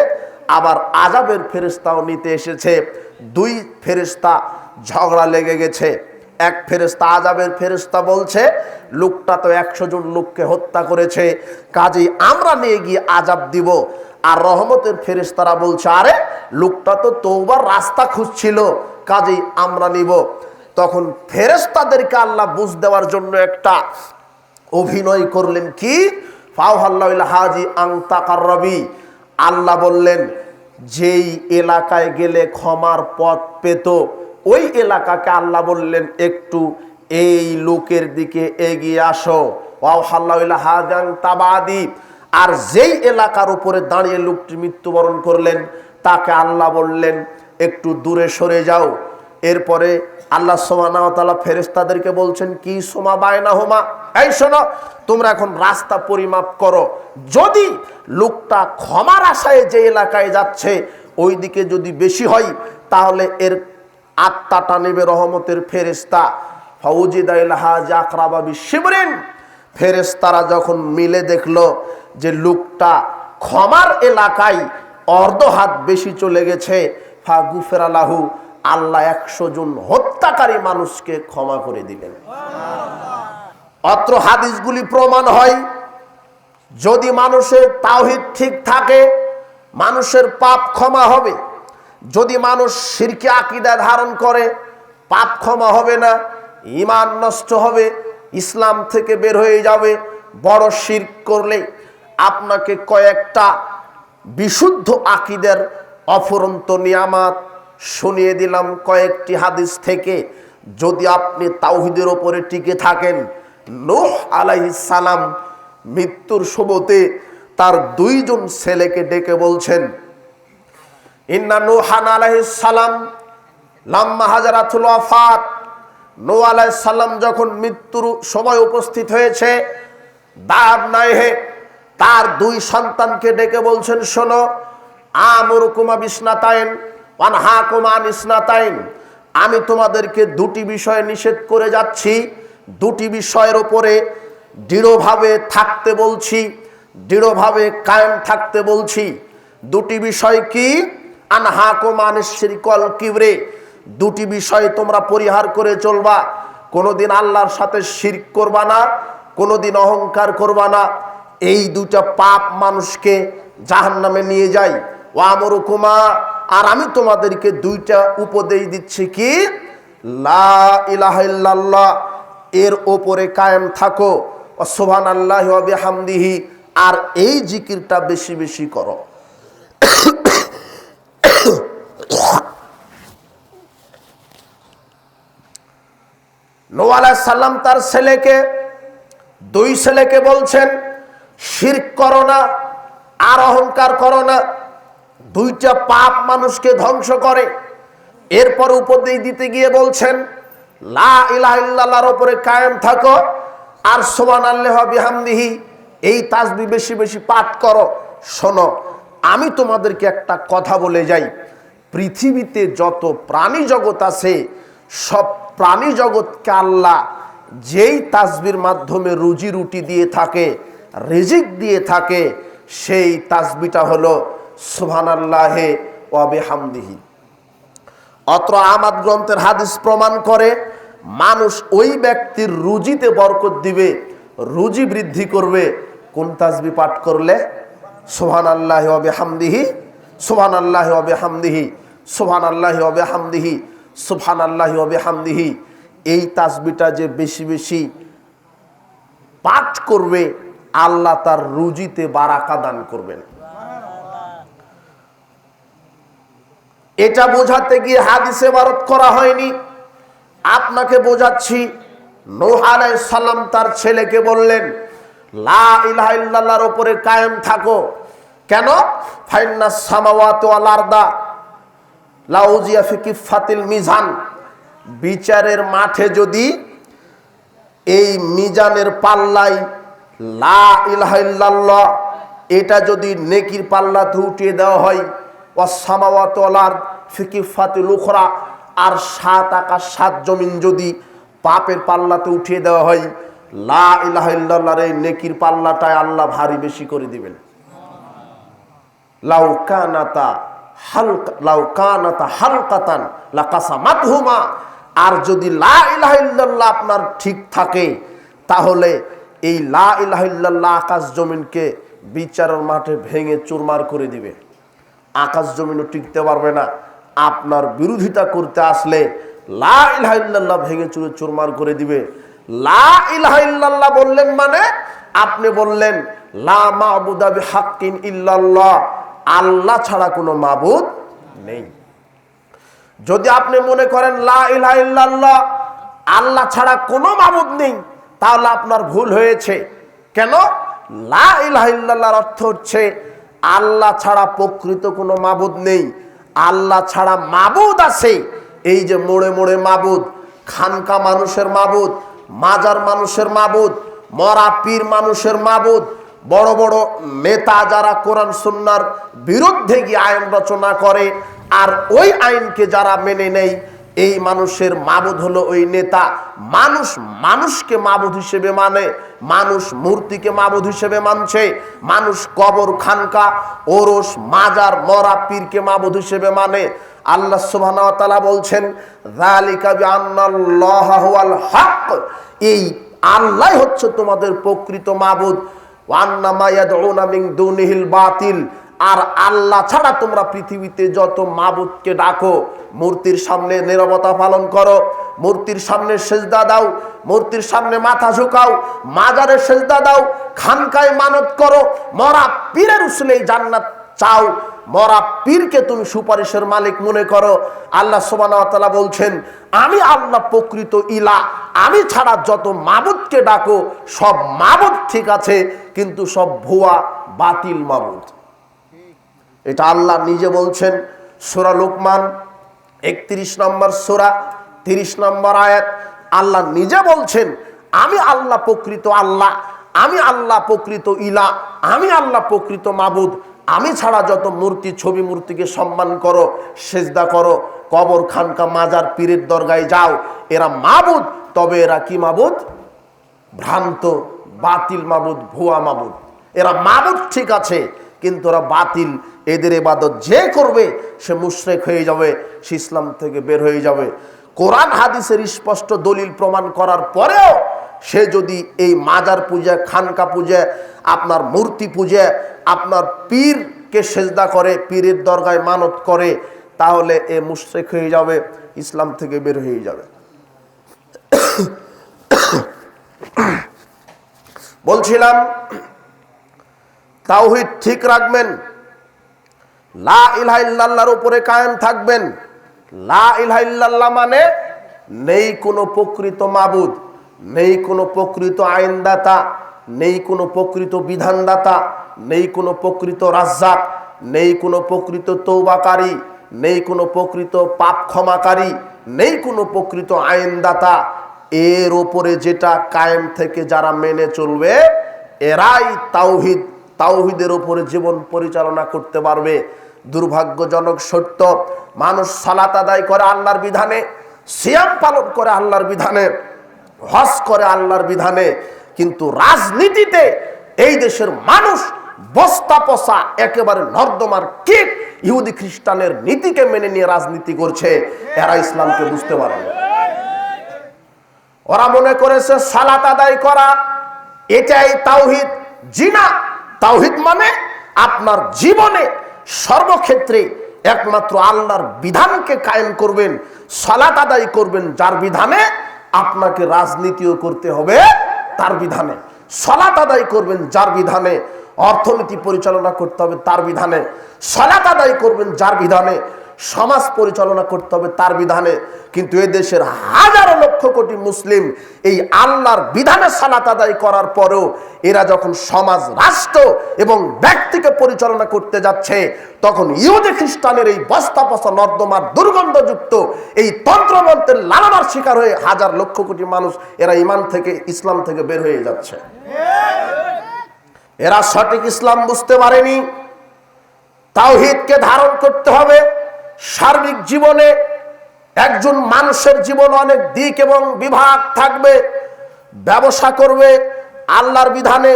আবার আযাবের ফেরেশতাও নিতে এসেছে। দুই ফেরেশতা ঝগড়া লেগে গেছে। এক ফেরেশতা, আযাবের ফেরেশতা বলছে, লোকটা তো ১০০ জন লোককে হত্যা করেছে, কাজেই আমরা নিয়ে গিয়ে আযাব দিব। আর রহমতের ফেরেশতারা বলছে, আরে লোকটা তো তওবার রাস্তা খুঁজছিল, কাজেই আমরা নিব। তখন ফেরেশতাদেরকে আল্লাহ বুঝ দেওয়ার জন্য একটা অভিনয় করলেন। কি? ফাওহাল্লাহু ইলা হাজি আন তাকাররাবি, আল্লাহ বললেন যেই এলাকায় গেলে ক্ষমার পথ পেত ওই এলাকাকে আল্লাহ বললেন একটু এই লোকের দিকে এগিয়ে আসো। ফাওহাল্লাহু ইলা হাজি আন তাবাদি, আর যেই এলাকার উপরে দাঁড়িয়ে লোকটি মৃত্যুবরণ করলেন তাকে আল্লাহ বললেন একটু দূরে সরে যাও। এরপরে আল্লাহ সুবহানাহু ওয়া তাআলা ফেরেশতাদেরকে বলছেন, কি সোমা বায়নাহুমা, এই শোনো, তোমরা এখন রাস্তা পরিমাপ করো। যদি লোকটা ক্ষমার আশায় যে এলাকায় যাচ্ছে ওই দিকে যদি বেশি হয় তাহলে এর আত্মাটা নেবে রহমতের ফেরেশতা। ফাউজিদা ইলাহা জাকরাবা বিশিবরিন, ফেরেশতারা যখন মিলে দেখলো যে লোকটা ক্ষমার এলাকায় অর্ধ হাত বেশি চলে গেছে, ফাগুফিরা লাহু, আল্লাহ ১০০ জন হত্যাকারী মানুষকে ক্ষমা করে দিলেন। অত্র হাদিসগুলি প্রমাণ হয় যদি মানুষের তাওহীদ ঠিক থাকে মানুষের পাপ ক্ষমা হবে। যদি মানুষ শিরকি আকীদা ধারণ করে পাপ ক্ষমা হবে না, ঈমান নষ্ট হবে, ইসলাম থেকে বের হয়ে যাবে। বড় শিরক করলে আপনাকে কয়েকটা বিশুদ্ধ আকীদার অফুরন্ত নিয়ামত শুনিয়ে দিলাম কয়েকটি হাদিস থেকে। যদি আপনি তাওহীদের উপরে টিকে থাকেন, নূহ আলাইহিস সালাম মৃত্যুর সমতে তার 2 জন ছেলেকে ডেকে বলছেন, ইন্না নূহান আলাইহিস সালাম লাম্মা হাজারাতুল ওয়াফাত, নূহ আলাইহিস সালাম যখন মৃত্যুর সময় উপস্থিত হয়েছে, দাব নাই হে, তার 2 সন্তানকে ডেকে বলছেন, শোনো, আমুরকুমা বিসনাতাইন ওয়ানহাকুমা আনিসনাতাইন, আমি তোমাদেরকে 2টি বিষয়ে নিষেধ করে যাচ্ছি, 2টি বিষয়ের উপরে দৃঢ়ভাবে থাকতে বলছি, দৃঢ়ভাবে কায়েম থাকতে বলছি। 2টি বিষয় কি? আনহাকুমা আনিশ শিরকল কিবরে, 2টি বিষয় তোমরা পরিহার করে চলবা। কোনোদিন আল্লাহর সাথে শিরক করবা না, কোনোদিন অহংকার করবা না। এই 2টা পাপ মানুষকে জাহান্নামে নিয়ে যায়। ওয়ামরুকুমা, আর আমি তোমাদেরকে 2টা উপদেশ দিচ্ছি, কি? লা ইলাহা ইল্লাল্লাহ, এর ওপরে কায়েম থাকো, সুবহানাল্লাহি ওয়া বিহামদিহি, আর এই জিকিরটা বেশি বেশি করো। সাল্লাম তার ছেলেকে, দুই ছেলেকে বলছেন শিরক করো না আর অহংকার করো না, দুইটা পাপ মানুষকে ধ্বংস করে। এরপর উপদেশ দিতে গিয়ে বলছেন লা ইলাহা ইল্লাল্লাহর উপরে কায়েম থাকো আর সুবহানাল্লাহি ওয়া বিহামদিহি, এই তাসবিহ বেশি বেশি পাঠ করো। শোনো, আমি তোমাদেরকে একটা কথা বলে যাই, পৃথিবীতে যত প্রাণী জগৎ আছে সব প্রাণী জগৎকে আল্লাহ যেই তাসবির মাধ্যমে রুজি রুটি দিয়ে থাকে, রিজিক দিয়ে থাকে, সেই তাসবিটা হলো সুবহানাল্লাহি ওয়া বিহামদিহি। অত্র আহমদ গ্রন্থের হাদিস প্রমাণ করে মানুষ ওই ব্যক্তির রুজিতে বরকত দিবে, রুজি বৃদ্ধি করবে কোন তাসবিহ পাঠ করলে? সুবহানাল্লাহি ওয়া বিহামদিহি, সুবহানাল্লাহি ওয়া বিহামদিহি, সুবহানাল্লাহি ওয়া বিহামদিহি, সুবহানাল্লাহি ওয়া বিহামদিহি। এই তাসবিহটা যে বেশি বেশি পাঠ করবে আল্লাহ তার রুজিতে বারাকা দান করবেন। এটা বোঝাতে গিয়ে হাদিসে ইবারত করা হয়নি, আপনাকে বোঝাচ্ছি। নূহ আলাইহিস সালাম তার ছেলেকে বললেন লা ইলাহা ইল্লাল্লাহর উপরে কায়েম থাকো। কেন? ফাইন্নাস সামাওয়াতি ওয়াল আরদা লাউজিয়া ফি কিফাতিল মিজান, বিচারের মাঠে যদি এই মিজানের পাল্লায় লা ইলাহা ইল্লাল্লাহ এটা যদি নেকির পাল্লাতে উঠিয়ে দেওয়া হয়, ওয়াস সামাওয়াতি ওয়াল আরদ ফি কিফাতিল উখরা, আর সাত আকাশ সাত জমিন যদি পাপের পাল্লাতে উঠিয়ে দেওয়া হয়, লা ইলাহা ইল্লাল্লাহর এই নেকির পাল্লাটায় আল্লাহ ভারী বেশি করে দিবেন। লাউ কানাতা হালকাতান লাকাসামাতহুমা, আর যদি লা ইলাহা ইল্লাল্লাহ আপনার ঠিক থাকে তাহলে এই লা ইলাহা ইল্লাল্লাহ আকাশ জমিনকে বিচারের মাঠে ভেঙে চুরমার করে দিবে। আকাশ জমিনও টিকতে পারবে না। আপনার বিরোধিতা করতে আসলে লা ইলাহা ইল্লাল্লাহ ভেঙে চুরে চুরমার করে দিবে। লা ইলাহা ইল্লাল্লাহ বললেন মানে আপনি বললেন লা মা'বুদা বিহাক্কিন ইল্লাল্লাহ, আল্লাহ ছাড়া কোনো মাবুদ নেই। যদি আপনি মনে করেন লা ইলাহা ইল্লাল্লাহ আল্লাহ ছাড়া কোনো মাবুদ নেই, তাহলে আপনার ভুল হয়েছে। কেন? লা ইলাহা ইল্লাল্লাহর অর্থ হচ্ছে আল্লাহ ছাড়া প্রকৃত কোনো মাবুদ নেই, আল্লাহ ছাড়া মাবুদ আছে। এই যে মোড়ে মোড়ে মাবুদ, খানকা মানুষের মাবুদ, মাজার মানুষের মাবুদ, মরা পীর মানুষের মাবুদ, বড় বড় নেতা যারা কোরআন সুন্নাহর বিরুদ্ধে গিয়ে আইন রচনা করে আর ওই আইনকে যারা মেনে নেয়, এই মানুষের মাবুদ হলো ওই নেতা। মানুষ মানুষকে মাবুদ হিসেবে মানে, মানুষ মূর্তিকে মাবুদ হিসেবে মানছে, মানুষ কবর, খানকা, ওরস, মাজার, মরা পীরকে মাবুদ হিসেবে মানে। আল্লাহ সুবহানাহু ওয়া তাআলা বলছেন যালিকা বিআন্নাল্লাহা হুয়াল হক, এই আল্লাহ হচ্ছে তোমাদের প্রকৃত মাবুদ। ওয়া আন্নামা ইয়াদউনা মিন দুনিহিল বাতিল, আর আল্লাহ ছাড়া তোমরা পৃথিবীতে যত মাবুদকে ডাকো, মূর্তির সামনে নীরবতা পালন করো, মূর্তির সামনে সেজদা দাও, মূর্তির সামনে মাথা ঝুঁকাও, মাজারে সেজদা দাও, খানকায় মানত করো, মরা পীরের উসিলায় জান্নাত চাও, মরা পীরকে তুমি সুপারিশের মালিক মনে করো। আল্লাহ সুবহানাহু ওয়া তাআলা বলছেন আমি আল্লাহ প্রকৃত ইলা, আমি ছাড়া যত মাবুদকে ডাকো সব মাবুদ ঠিক আছে, কিন্তু সব ভুয়া বাতিল মাবুদ। এটা আল্লাহ নিজে বলছেন সূরা লোকমান 31 নম্বর সূরা 30 নম্বর আয়াত। আল্লাহ নিজে বলছেন আমি আল্লাহ প্রকৃত আল্লাহ, আমি আল্লাহ প্রকৃত ইলা, আমি আল্লাহ প্রকৃত মাবুদ। আমি ছাড়া যত মূর্তি, ছবি, মূর্তিকে সম্মান করো, সেজদা করো, কবর, খানকা, মাজার, পীরের দরগায় যাও, এরা মাবুদ। তবে এরা কি মাবুদ? ভ্রান্ত, বাতিল মাবুদ, ভুয়া মাবুদ। এরা মাবুদ ঠিক আছে, কিন্তু ওরা বাতিল। এদের ইবাদত যে করবে সে মুশরিক হয়ে যাবে, সে ইসলাম থেকে বের হয়ে যাবে। কোরআন হাদিসের স্পষ্ট দলিল প্রমাণ করার পরেও সে যদি এই মাজার পূজা, খানকা পূজা, আপনার মূর্তি পূজা, আপনার পীরকে সেজদা করে, পীরের দরগায় মানত করে, তাহলে এ মুশরিক হয়ে যাবে, ইসলাম থেকে বের হয়ে যাবে। বলছিলাম তাওহীদ ঠিক রাখবেন, লা ইলাহা ইল্লাল্লাহর উপরে কায়েম থাকবেন। লা ইলাহা ইল্লাল্লাহ মানে নেই কোনো প্রকৃত মাবুদ। নেই কোনো প্রকৃত আইনদাতা, নেই কোনো প্রকৃত বিধানদাতা, নেই কোনো প্রকৃত রাজ্জাক, নেই কোনো প্রকৃত তৌবাকারী, নেই কোনো প্রকৃত পাপ ক্ষমাকারী, নেই কোনো প্রকৃত আইনদাতা। এর ওপরে যেটা কায়েম থেকে যারা মেনে চলবে এরাই তাওহীদের ওপরে জীবন পরিচালনা করতে পারবে। দুর্ভাগ্যজনক সত্য, মানুষ সালাত আদায় করে আল্লাহর বিধানে, সিয়াম পালন করে আল্লাহর বিধানে, হজ করে আল্লাহর বিধানে, কিন্তু রাজনীতিতে এই দেশের মানুষ বস্তা পচা একেবারে নর্দমার কীট ইহুদি খ্রিস্টানের নীতিকে মেনে নিয়ে রাজনীতি করছে। এরা ইসলামকে বুঝতে পারে না। ওরা মনে করেছে সালাত আদায় করা এটাই তাওহীদ। জি না, তাওহীদ মানে আপনার জীবনে সর্বক্ষেত্রে একমাত্র আল্লাহর বিধানকে কায়েম করবেন, সালাত আদায় করবেন যার বিধানে, আপনাকে রাজনীতিও করতে হবে তার বিধানে, সালাত আদায় করবেন যার বিধানে, অর্থনীতি পরিচালনা করতে হবে তার বিধানে, সালাত আদায় করবেন যার বিধানে, সমাজ পরিচালনা করতে হবে তার বিধানে। কিন্তু এই দেশের হাজারো লক্ষ কোটি মুসলিম এই আল্লাহর বিধানে সালাত আদায় করার পরেও এরা যখন সমাজ, রাষ্ট্র এবং ব্যক্তিকে পরিচালনা করতে যাচ্ছে, তখন ইহুদি খ্রিস্টানের এই বস্তা পচা নর্দমার দুর্গন্ধযুক্ত এই তন্ত্রমন্ত্রের লালনার শিকার হয়ে হাজার লক্ষ কোটি মানুষ এরা ঈমান থেকে, ইসলাম থেকে বের হয়ে যাচ্ছে। এরা সঠিক ইসলাম বুঝতে পারেনি। তাওহীদকে ধারণ করতে হবে সার্বিক জীবনে। একজন মানুষের জীবন অনেক দিক এবং বিভাগ থাকবে। ব্যবসা করবে আল্লাহর বিধানে,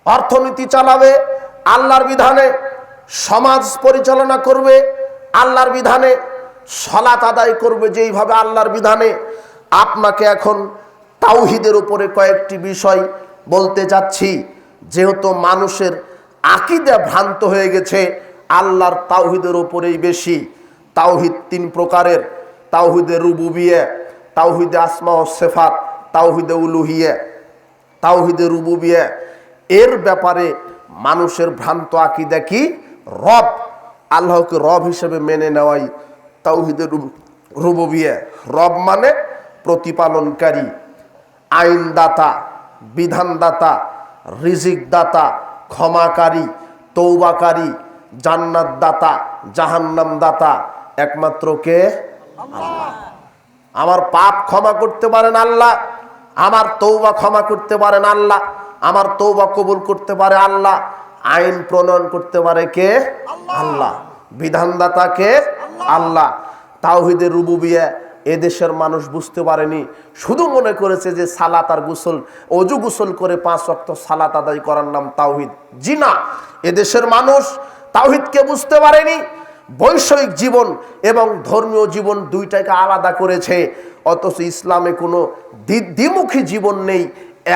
অর্থনীতি চালাবে আল্লাহর বিধানে, সমাজ পরিচালনা করবে আল্লাহর বিধানে, সালাত আদায় করবে যেইভাবে আল্লাহর বিধানে। আপনাকে এখন তাওহীদের উপরে কয়েকটি বিষয় বলতে চাচ্ছি। যেহেতু মানুষের আকীদা ভ্রান্ত হয়ে গেছে, আল্লাহর তাওহীদের উপরেই বেশি। তাওহীদ তিন প্রকারের: তাওহীদে রুবুবিয়্যাহ, তাওহীদে আসমা ও সিফাত, তাওহীদে উলুহিয়্যাহ। তাওহীদে রুবুবিয়্যাহ এর ব্যাপারে মানুষের ভ্রান্ত আকীদা কি? রব, আল্লাহকে রব হিসেবে মেনে নেওয়াই তাওহীদে রুবুবিয়্যাহ। রব মানে প্রতিপালনকারী, আইনদাতা, বিধানদাতা, রিজিকদাতা, ক্ষমাকারী, তৌবাকারী, জান্নাত দাতা, জাহান্নাম দাতা একমাত্র কে? আল্লাহ। আমার পাপ ক্ষমা করতে পারেন আল্লাহ, আমার তৌবা ক্ষমা করতে পারেন আল্লাহ, আমার তৌবা কবুল করতে পারে আল্লাহ, আইন প্রণয়ন করতে পারে কে? আল্লাহ। বিধানদাতা কে? আল্লাহ। তাওহীদে রুবুবিয়্যাহ এদেশের মানুষ বুঝতে পারেনি, শুধু মনে করেছে যে সালাত আর গোসল, অজু গোসল করে 5 ওয়াক্ত সালাত আদায় করার নাম তাওহীদ। জি না, এদেশের মানুষ তাওহীদকে বুঝতে পারেনি। বৈষয়িক জীবন এবং ধর্মীয় জীবন দুইটাকে আলাদা করেছে। অথচ ইসলামে কোনো দ্বিমুখী জীবন নেই,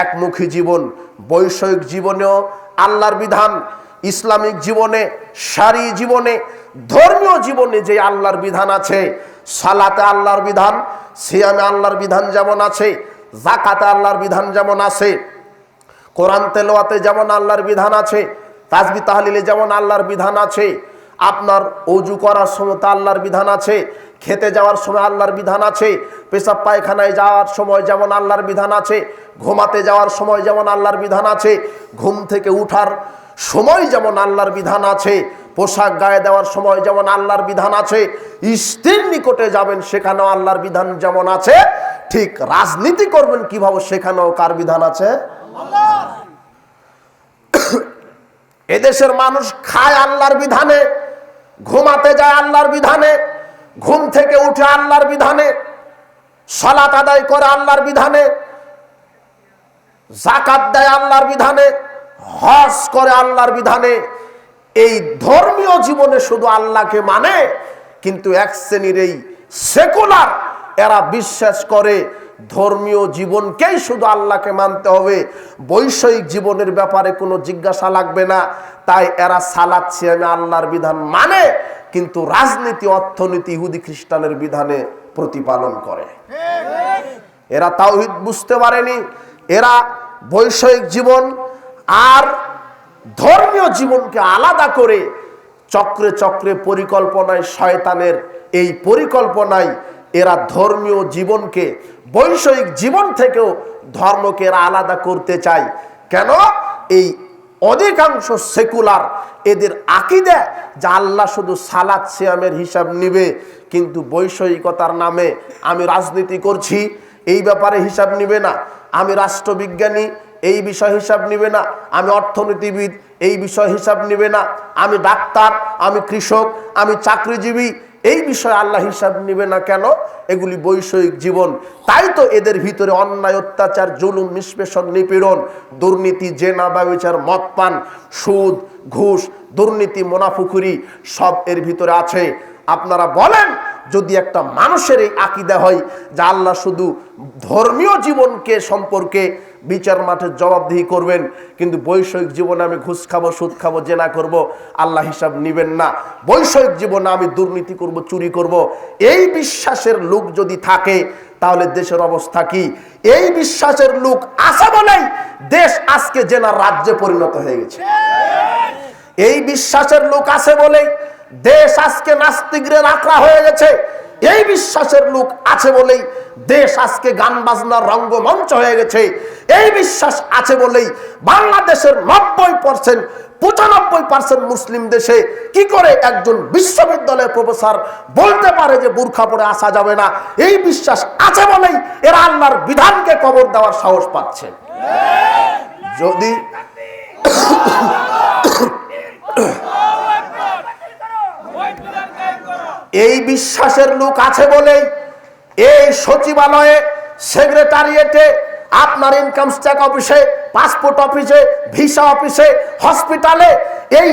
একমুখী জীবন। বৈষয়িক জীবনেও আল্লাহর বিধান, ইসলামিক জীবনে, শারী জীবনে, ধর্মীয় জীবনে যে আল্লাহর বিধান আছে, সালাতে আল্লাহর বিধান, সিয়ামে আল্লাহর বিধান যেমন আছে, যাকাতে আল্লাহর বিধান যেমন আছে, কোরআন তেলাওয়াতে যেমন আল্লাহর বিধান আছে, তাসবিহ তাহলিলে যেমন আল্লাহর বিধান আছে, আপনার ওযু করার সময় আল্লাহর বিধান আছে, খেতে যাওয়ার সময় আল্লাহর বিধান আছে, পেশাব পায়খানায় যাওয়ার সময় যেমন আল্লাহর বিধান আছে, ঘুমাতে যাওয়ার সময় যেমন আল্লাহর বিধান আছে, ঘুম থেকে উঠার সময় যেমন আল্লাহর বিধান আছে, পোশাক গায়ে দেওয়ার সময় যেমন আল্লাহর বিধান আছে, স্ত্রীর নিকটে যাবেন সেখানেও আল্লাহর বিধান যেমন আছে, ঠিক রাজনীতি করবেন কিভাবে সেখানেও কার বিধান আছে? আল্লাহর। এদেশের মানুষ খায় আল্লাহর বিধানে, ঘুমাতে যায় আল্লাহর বিধানে, ঘুম থেকে উঠে আল্লাহর বিধানে, সালাত আদায় করে আল্লাহর বিধানে, যাকাত দেয় আল্লাহর বিধানে, হজ করে আল্লাহর বিধানে। এই ধর্মীয় জীবনে শুধু আল্লাহকে মানে, কিন্তু এক শ্রেণীর এই সেকুলার এরা বিশ্বাস করে ধর্মীয় জীবনকেই শুধু আল্লাহকে মানতে হবে, বৈষয়িক জীবনের ব্যাপারে কোনো জিজ্ঞাসা লাগবে না। তাই এরা সালাত সিয়ামে আল্লাহর বিধান মানে, কিন্তু রাজনীতি, অর্থনীতি ইহুদি খ্রিস্টানের বিধানে প্রতিপালন করে। এরা তাওহীদ বুঝতে পারেনি। এরা বৈষয়িক জীবন আর ধর্মীয় জীবনকে আলাদা করে চক্রে চক্রে পরিকল্পনায়, শয়তানের এই পরিকল্পনায় এরা ধর্মীয় জীবনকে বৈষয়িক জীবন থেকেও ধর্মকে এরা আলাদা করতে চায়। কেন? এই অধিকাংশ সেকুলার এদের আকীদা যে আল্লাহ শুধু সালাত সিয়ামের হিসাব নিবে, কিন্তু বৈষয়িকতার নামে আমি রাজনীতি করছি এই ব্যাপারে হিসাব নিবে না, আমি রাষ্ট্রবিজ্ঞানী এই বিষয় হিসাব নিবে না, আমি অর্থনীতিবিদ এই বিষয় হিসাব নিবে না, আমি ডাক্তার, আমি কৃষক, আমি চাকরিজীবী এই বিষয়ে আল্লাহ হিসাব নিবে না। কেন? এগুলি বৈষয়িক জীবন। তাই তো এদের ভিতরে অন্যায়, অত্যাচার, জুলুম, নিষ্পেষণ, নিপীড়ন, দুর্নীতি, জেনা, ব্যভিচার, মদ পান, সুদ, ঘুষ, দুর্নীতি, মুনাফিকুরি সব এর ভিতরে আছে। আপনারা বলেন, যদি একটা মানুষের এই আকীদা হয় যে আল্লাহ শুধু ধর্মীয় জীবনকে সম্পর্কে বিচার মাঠে জবাবদিহি করবেন, কিন্তু বৈষয়িক জীবনে আমি ঘুষ খাবো, সুদ খাবো, জেনা করব, আল্লাহ হিসাব নিবেন না, বৈষয়িক জীবনে আমি দুর্নীতি করব, চুরি করব, এই বিশ্বাসের লোক যদি থাকে তাহলে দেশের অবস্থা কি? এই বিশ্বাসের লোক আছে বলেই দেশ আজকে জেনার রাজ্যে পরিণত হয়ে গেছে। এই বিশ্বাসের লোক আছে বলেই দেশ আজকে নাস্তিকদের আখড়া হয়ে গেছে। এই বিশ্বাসের লোক আছে বলেই দেশ আজকে গান বাজনার রঙ্গমঞ্চ হয়ে গেছে। এই বিশ্বাস আছে বলেই বাংলাদেশের 90% 95% মুসলিম দেশে কি করে একজন বিশ্ববিদ্যালয়ের প্রফেসর বলতে পারে যে বুরখা পরে আসা যাবে না? এই বিশ্বাস আছে বলেই এরা আল্লাহর বিধানকে কবর দেওয়ার সাহস পাচ্ছে। যদি এই বিশ্বাসের লোক আছে বলেই এই সচিবালয়ে, সেক্রেটারিয়েটে, আপনার ইনকাম ট্যাক্স অফিসে, পাসপোর্ট অফিসে, ভিসা অফিসে, হসপিটালে এই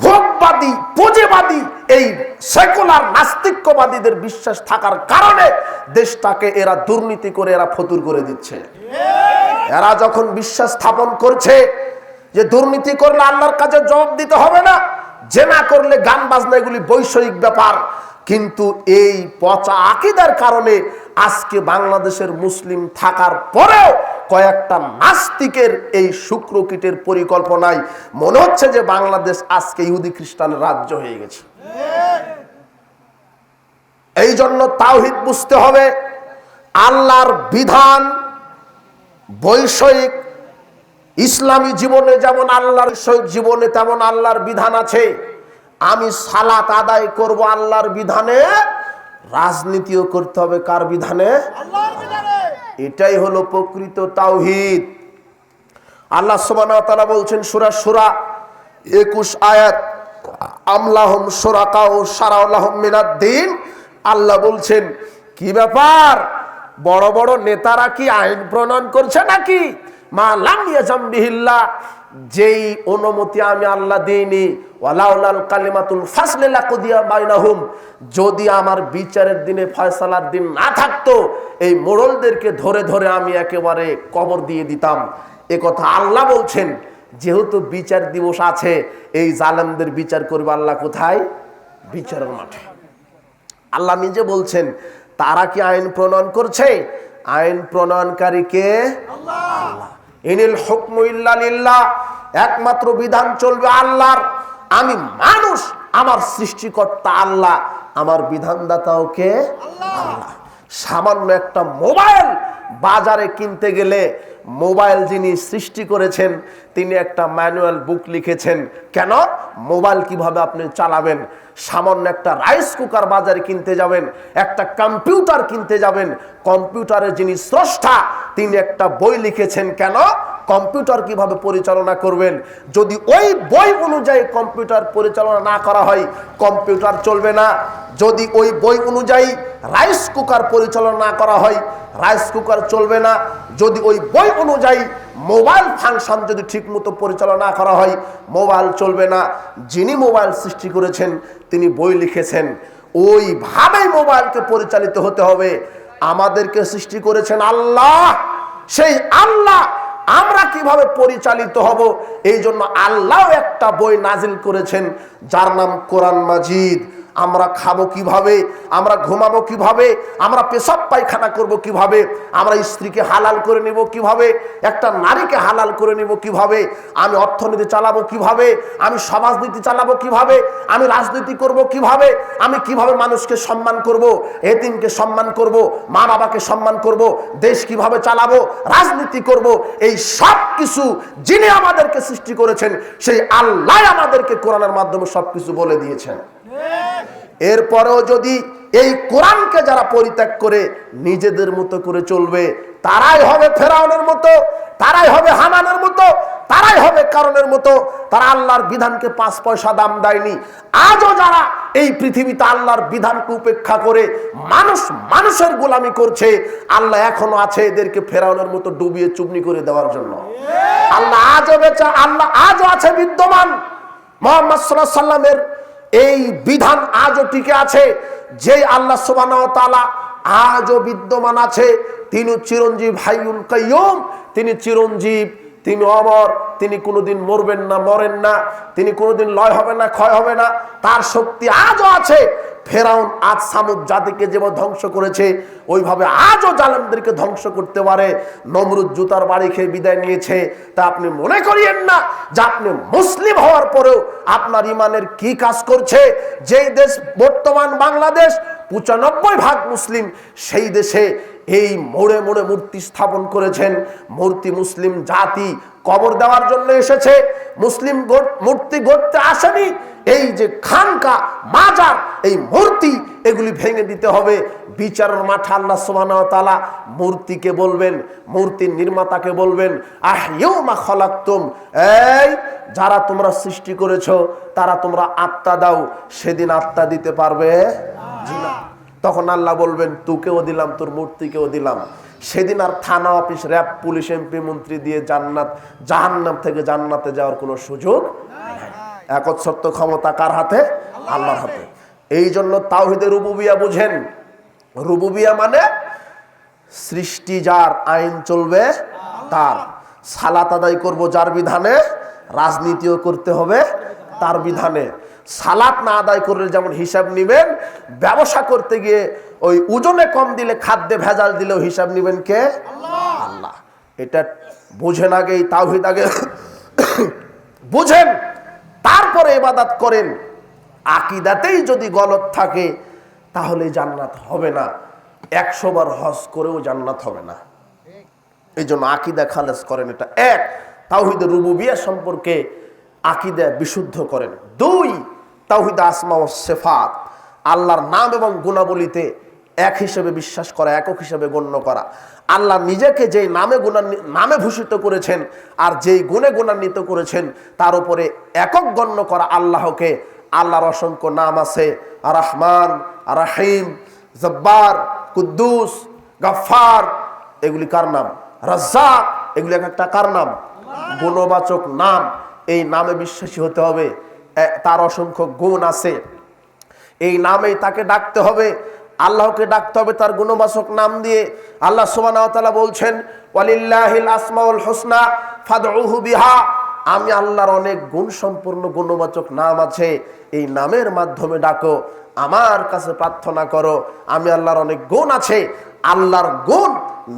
ভোগবাদী, পুঁজিবাদী, এই সেকুলার নাস্তিক্যবাদীদের বিশ্বাস থাকার কারণে দেশটাকে এরা দুর্নীতি করে এরা ফতুর করে দিচ্ছে। এরা যখন বিশ্বাস স্থাপন করছে যে দুর্নীতি করলে আল্লাহর কাছে জবাব দিতে হবে না, জেনা করলে, গান বাজনা এগুলি বৈষয়িক ব্যাপার, কিন্তু এই পচা আকীদার কারণে আজকে বাংলাদেশের মুসলিম থাকার পরেও কয়েকটা নাস্তিকের এই শুক্রকীটের পরিকল্পনায় মনে হচ্ছে যে বাংলাদেশ আজকে ইহুদি খ্রিস্টানের রাজ্য হয়ে গেছে। এই জন্য তাওহীদ বুঝতে হবে। আল্লাহর বিধান বৈষয়িক ইসলামী জীবনে যেমন আল্লাহর বৈষয়িক জীবনে তেমন আল্লাহর বিধান আছে। আমি সালাত আদায় করব আল্লাহর বিধানে, রাজনীতিও করতে হবে কার বিধানে? আল্লাহর বিধানে। এটাই হলো প্রকৃত তাওহীদ। আল্লাহ সুবহানাহু ওয়া তাআলা বলছেন সূরা সূরা 21 আয়াত, আমলাহুম শুরাকাউ শারাউ লাহুম মিনাদ-দ্বীন। আল্লাহ বলছেন, কি ব্যাপার, বড় বড় নেতারা কি আইন প্রণয়ন করছে নাকি? মা লাম ইয়াজাম বিহিল্লাহ, যেই অনুমতি আমি আল্লাহ দেইনি, ওয়ালাউলাল কালিমাতুল ফাসলি লাকুদিয়া বাইনাহুম, যদি আমার বিচারের দিনে, ফয়সালার দিন না থাকতো, এই মোড়লদেরকে ধরে ধরে আমি একেবারে কবর দিয়ে দিতাম। এ কথা আল্লাহ বলছেন। যেহেতু বিচার দিবস আছে, এই জালেমদের বিচার করবে আল্লাহ কোথায়? বিচারের মাঠে। আল্লাহ নিজে বলছেন, তারা কি আইন প্রণয়ন করছে? আইন প্রণয়নকারী কে? আল্লাহ। ইনিল হুকমু ইল্লা লিল্লাহ, একমাত্র বিধান চলবে আল্লাহর। আমি মানুষ, আমার সৃষ্টিকর্তা আল্লাহ, আমার বিধানদাতাও কে? আল্লাহ। সামান্য একটা মোবাইল বাজারে কিনতে গেলে মোবাইল যিনি সৃষ্টি করেছেন তিনি একটা ম্যানুয়াল বুক লিখেছেন। কেন? মোবাইল কিভাবে আপনি চালাবেন। সামান্য একটা রাইস কুকার বাজারে কিনতে যাবেন, একটা কম্পিউটার কিনতে যাবেন, কম্পিউটারের যিনি স্রষ্টা তিনি একটা বই লিখেছেন। কেন? কম্পিউটার কিভাবে পরিচালনা করবেন। যদি ওই বই অনুযায়ী কম্পিউটার পরিচালনা না করা হয়, কম্পিউটার চলবে না। যদি ওই বই অনুযায়ী রাইস কুকার পরিচালনা না করা হয়, রাইস কুকার চলবে না। যদি ওই বই অনুযায়ী মোবাইল ফাংশন যদি ঠিকমতো পরিচালনা না করা হয়, মোবাইল চলবে না। যিনি মোবাইল সৃষ্টি করেছেন তিনি বই লিখেছেন, ওইভাবেই মোবাইলকে পরিচালিত হতে হবে। আমাদেরকে সৃষ্টি করেছেন আল্লাহ, সেই আল্লাহ আমরা কিভাবে পরিচালিত হব, এই জন্য আল্লাহ একটা বই নাজিল করেছেন যার নাম কোরআন মাজিদ। আমরা খাবো কিভাবে, আমরা ঘুমাবো কিভাবে, আমরা পেশাব পায়খানা করব কিভাবে, আমরা স্ত্রীকে হালাল করে নিব কিভাবে, একটা নারীকে হালাল করে নিব কিভাবে, আমি অর্থনীতি চালাবো কিভাবে, আমি সমাজনীতি চালাবো কিভাবে, আমি রাজনীতি করব কিভাবে, আমি কিভাবে মানুষকে সম্মান করব, এতিমকে সম্মান করব, মা বাবাকে সম্মান করব, দেশ কিভাবে চালাবো, রাজনীতি করব, এই সব কিছু যিনি আমাদেরকে সৃষ্টি করেছেন সেই আল্লাহ আমাদেরকে কোরআনের মাধ্যমে সবকিছু বলে দিয়েছেন। এরপরেও যদি এই কোরআনকে যারা পরিত্যাগ করে নিজেদের মতো করে চলবে, তারাই হবে ফেরাউনের মতো, তারাই হবে হামানের মতো, তারাই হবে কারণের মতো। তারা আল্লাহর বিধানকে 5 পয়সা দাম দেয়নি। আজও যারা এই পৃথিবীতে আল্লাহর বিধানকে উপেক্ষা করে মানুষের গোলামি করছে, আল্লাহ এখনো আছে এদেরকে ফেরাউনের মতো ডুবিয়ে চুবনি করে দেওয়ার জন্য। আল্লাহ আজও বেঁচে, আল্লাহ আজও আছে বিদ্যমান। মুহাম্মদ সাল্লাল্লাহু আলাইহি সাল্লামের এই বিধান আজও টিকে আছে। যে আল্লাহ সুবহানাহু ওয়া তাআলা আজও বিদ্যমান আছে, তিনি চিরঞ্জীব, হাইয়ুল কাইয়ুম, তিনি চিরঞ্জীব, তিনি অমর, তিনি কোনোদিন মরবেন না, মরেন না, তিনি কোনোদিন লয় হবে না, ক্ষয় হবে না, তার শক্তি আজও আছে। ফেরাউন আজ সামুদ জাতিকে যেভাবে ধ্বংস করেছে ওইভাবে আজও জালেমদেরকে ধ্বংস করতে পারে। নমরুদ জুতার বাড়ি খেয়ে বিদায় নিয়েছে, তা আপনি মনে করিয়েন না যে আপনি মুসলিম হওয়ার পরেও আপনার ইমানের কি কাজ করছে। যেই দেশ বর্তমান বাংলাদেশ 95% মুসলিম, সেই দেশে এই মোড়ে মোড়ে মূর্তি স্থাপন করেছেন। মূর্তি মুসলিম জাতি কবর দেওয়ার জন্য এসেছে, মুসলিম মূর্তি গড়তে আসেনি। এই যে খানকা, মাজার, এই মূর্তি, এগুলি ভেঙে দিতে হবে। বিচারের মাঠে আল্লাহ সুবহানাহু ওয়া তাআলা মূর্তিকে বলবেন, মূর্তির নির্মাতাকে বলবেন, আহইউমা খলাকতুম, এই যারা তোমরা সৃষ্টি করেছো তারা তোমরা আত্মা দাও, সেদিন আত্মা দিতে পারবে না। তখন আল্লাহ বলবেন, তোকেও দিলাম, তোর মূর্তিকেও দিলাম। সেদিন আর থানা, অফিস, র‍্যাব, পুলিশ, এমপি, মন্ত্রী দিয়ে জাহান্নাম থেকে জান্নাতে যাওয়ার কোনো সুযোগ নাই। একচ্ছত্ব ক্ষমতা কার হাতে? আল্লাহর হাতে। এই জন্য তাওহীদে রুবুবিয়া বুঝেন। রুবুবিয়া মানে সৃষ্টি যার, আইন চলবে তার, সালাত আদায় করব যার বিধানে, রাজনীতিও করতে হবে তার বিধানে। সালাত না আদায় করলে যেমন হিসাব নিবেন, ব্যবসা করতে গিয়ে ওই ওজনে কম দিলে, খাদ্যে ভেজাল দিলেও হিসাব নিবেন কে? আল্লাহ। এটা বুঝেন, আগে এই তাওহীদ আগে বুঝেন, তারপরে ইবাদত করেন। আকীদাতেই যদি গলত থাকে তাহলে জান্নাত হবে না। 100 বার হজ করেও জান্নাত হবে না। এই জন্য আকীদা খালেস করেন। এটা এক, তাওহীদে রুবুবিয়্যাহ সম্পর্কে আকীদা বিশুদ্ধ করেন। 2, তাওহীদ আসমা ও সিফাত, আল্লাহর নাম এবং গুণাবলীতে এক হিসেবে বিশ্বাস করা, একক হিসেবে গণ্য করা। আল্লাহ নিজেকে যেই নামে ভূষিত করেছেন আর যেই গুণে গুণান্বিত করেছেন তার উপরে একক গণ্য করা আল্লাহকে। আল্লাহর অসংখ্য নাম আছে, আর রহমান, আর রহিম, জব্বার, কুদ্দুস, গফফার, এগুলি কার নাম? রাজ্জাক, এগুলি এক একটা কার নাম? গুণবাচক নাম। এই নামে বিশ্বাসী হতে হবে। তার অসংখ্য গুণ আছে, এই নামেই তাকে ডাকতে হবে। আল্লাহকে ডাকতে হবে তার গুণবাচক নাম দিয়ে। আল্লাহ সুবহানাহু ওয়া তাআলা বলছেন, ওয়ালিল্লাহিল আসমাউল হুসনা ফাদউহু বিহা, আমি আল্লাহর অনেক গুণ সম্পূর্ণ গুণবাচক নাম আছে, এই নামের মাধ্যমে ডাকো, আমার কাছে প্রার্থনা করো। আমি আল্লাহর অনেক গুণ আছে। আল্লাহর গুণ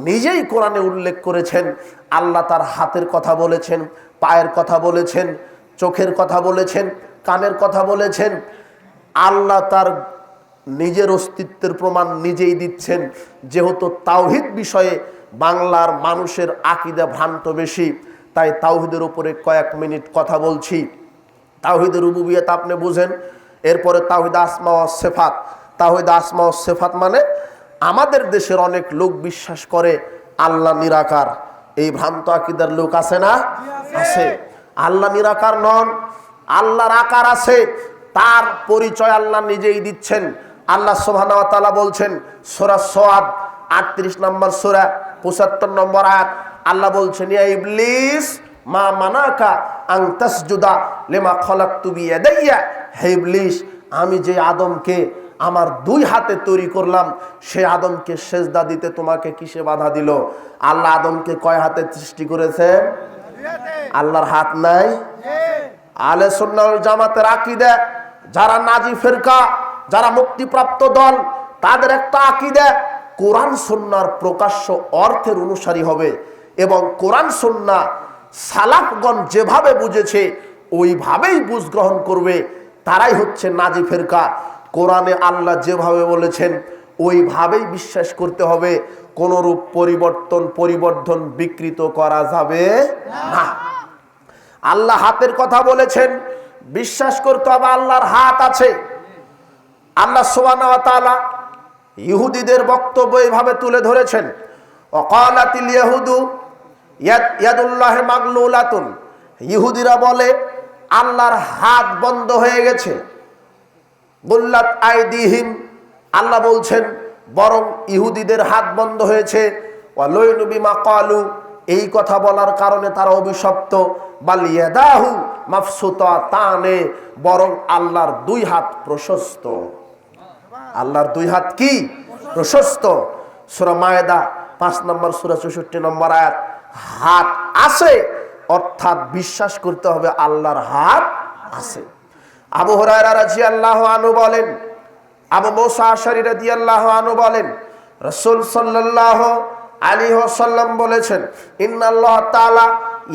নিজেই কোরআনে উল্লেখ করেছেন। আল্লাহ তার হাতের কথা বলেছেন, পায়ের কথা বলেছেন, চোখের কথা বলেছেন, কানের কথা বলেছেন। আল্লাহ তার নিজের অস্তিত্বের প্রমাণ নিজেই দিচ্ছেন। যেহেতু তাওহীদ বিষয়ে বাংলার মানুষের আকীদা ভ্রান্ত বেশি, তাই তাওহীদের উপরে কয়েক মিনিট কথা বলছি। তাওহীদের রুবুবিয়্যাত আপনি বুঝেন। এরপরে তাওহীদ আসমা ওয়াস সিফাত। তাওহীদ আসমা ওয়াস সিফাত মানে আমাদের দেশের অনেক লোক বিশ্বাস করে আল্লাহ নিরাকার। এই ভ্রান্ত আকীদার লোক আছে না? আছে। আল্লাহ নিরাকার নন, আল্লাহর আকার আছে। তার পরিচয় আল্লাহ নিজেই দিচ্ছেন। আল্লাহ সুবহানাহু ওয়া তাআলা বলছেন, সূরা সাদ 38 নম্বর সূরা 75 নম্বর আয়াত, আল্লাহ বলছেন, ইয়া ইবলিস মা মানাকা আন তাসজুদা লিমা খালাকতু বিয়াদাইয়া, হে ইবলিস, আমি যে আদমকে আমার 2 হাতে তৈরি করলাম, সে আদমকে সেজদা দিতে তোমাকে কিসে বাধা দিল? আল্লাহ আদমকে কয় হাতে সৃষ্টি করেছেন? আল্লাহর হাত নাই? আহলে সুন্নাহ ওয়াল জামাতের আকীদা যারা নাজি ফিরকা, যারা মুক্তিপ্রাপ্ত দল, তাদের একটা আকীদা কোরআন সুন্নাহর প্রকাশ্য অর্থের অনুসারী হবে এবং কোরআন সুন্নাহ সালাফগণ যেভাবে বুঝেছে ওইভাবেই বুঝ গ্রহণ করবে। তারাই হচ্ছে নাজি ফেরকা। কোরআনে আল্লাহ যেভাবে বলেছেন ওইভাবেই বিশ্বাস করতে হবে, কোনরূপ পরিবর্তন বিকৃত করা যাবে না। আল্লাহ হাতের কথা বলেছেন, বিশ্বাস করতে হবে আল্লাহর হাত আছে। আল্লাহ সুবহানাহু ওয়া তাআলা ইহুদিদের বক্তব্য এইভাবে তুলে ধরেছেন, ওয়াকালাতিল ইয়াহুদু ইয়াদুল্লাহি মাগলুলাতুন। ইহুদিরা বলে আল্লাহর হাত বন্ধ হয়ে গেছে। গুল্লাত আইদিহিম, আল্লাহ বলছেন বরং ইহুদিদের হাত বন্ধ হয়েছে। ওয়ালাইনু বিমা ক্বালু, এই কথা বলার কারণে তারা অভিশপ্ত। বাল ইয়াদাহু মাবসুতাতানে, বরং আল্লাহর দুই হাত প্রশস্ত। আল্লাহর দুই হাত কি? প্রশস্ত। সূরা মায়েদা 5 নম্বর সূরা 64 নম্বর আয়াত। হাত আছে অর্থাৎ বিশ্বাস করতে হবে আল্লাহর হাত আছে। আবু হুরায়রা রাদিয়াল্লাহু আনহু বলেন, আবু মুসা আশআরী রাদিয়াল্লাহু আনহু বলেন, রাসূল সাল্লাল্লাহু আলাইহি ওয়াসাল্লাম বলেছেন, ইন্নাল্লাহ তাআলা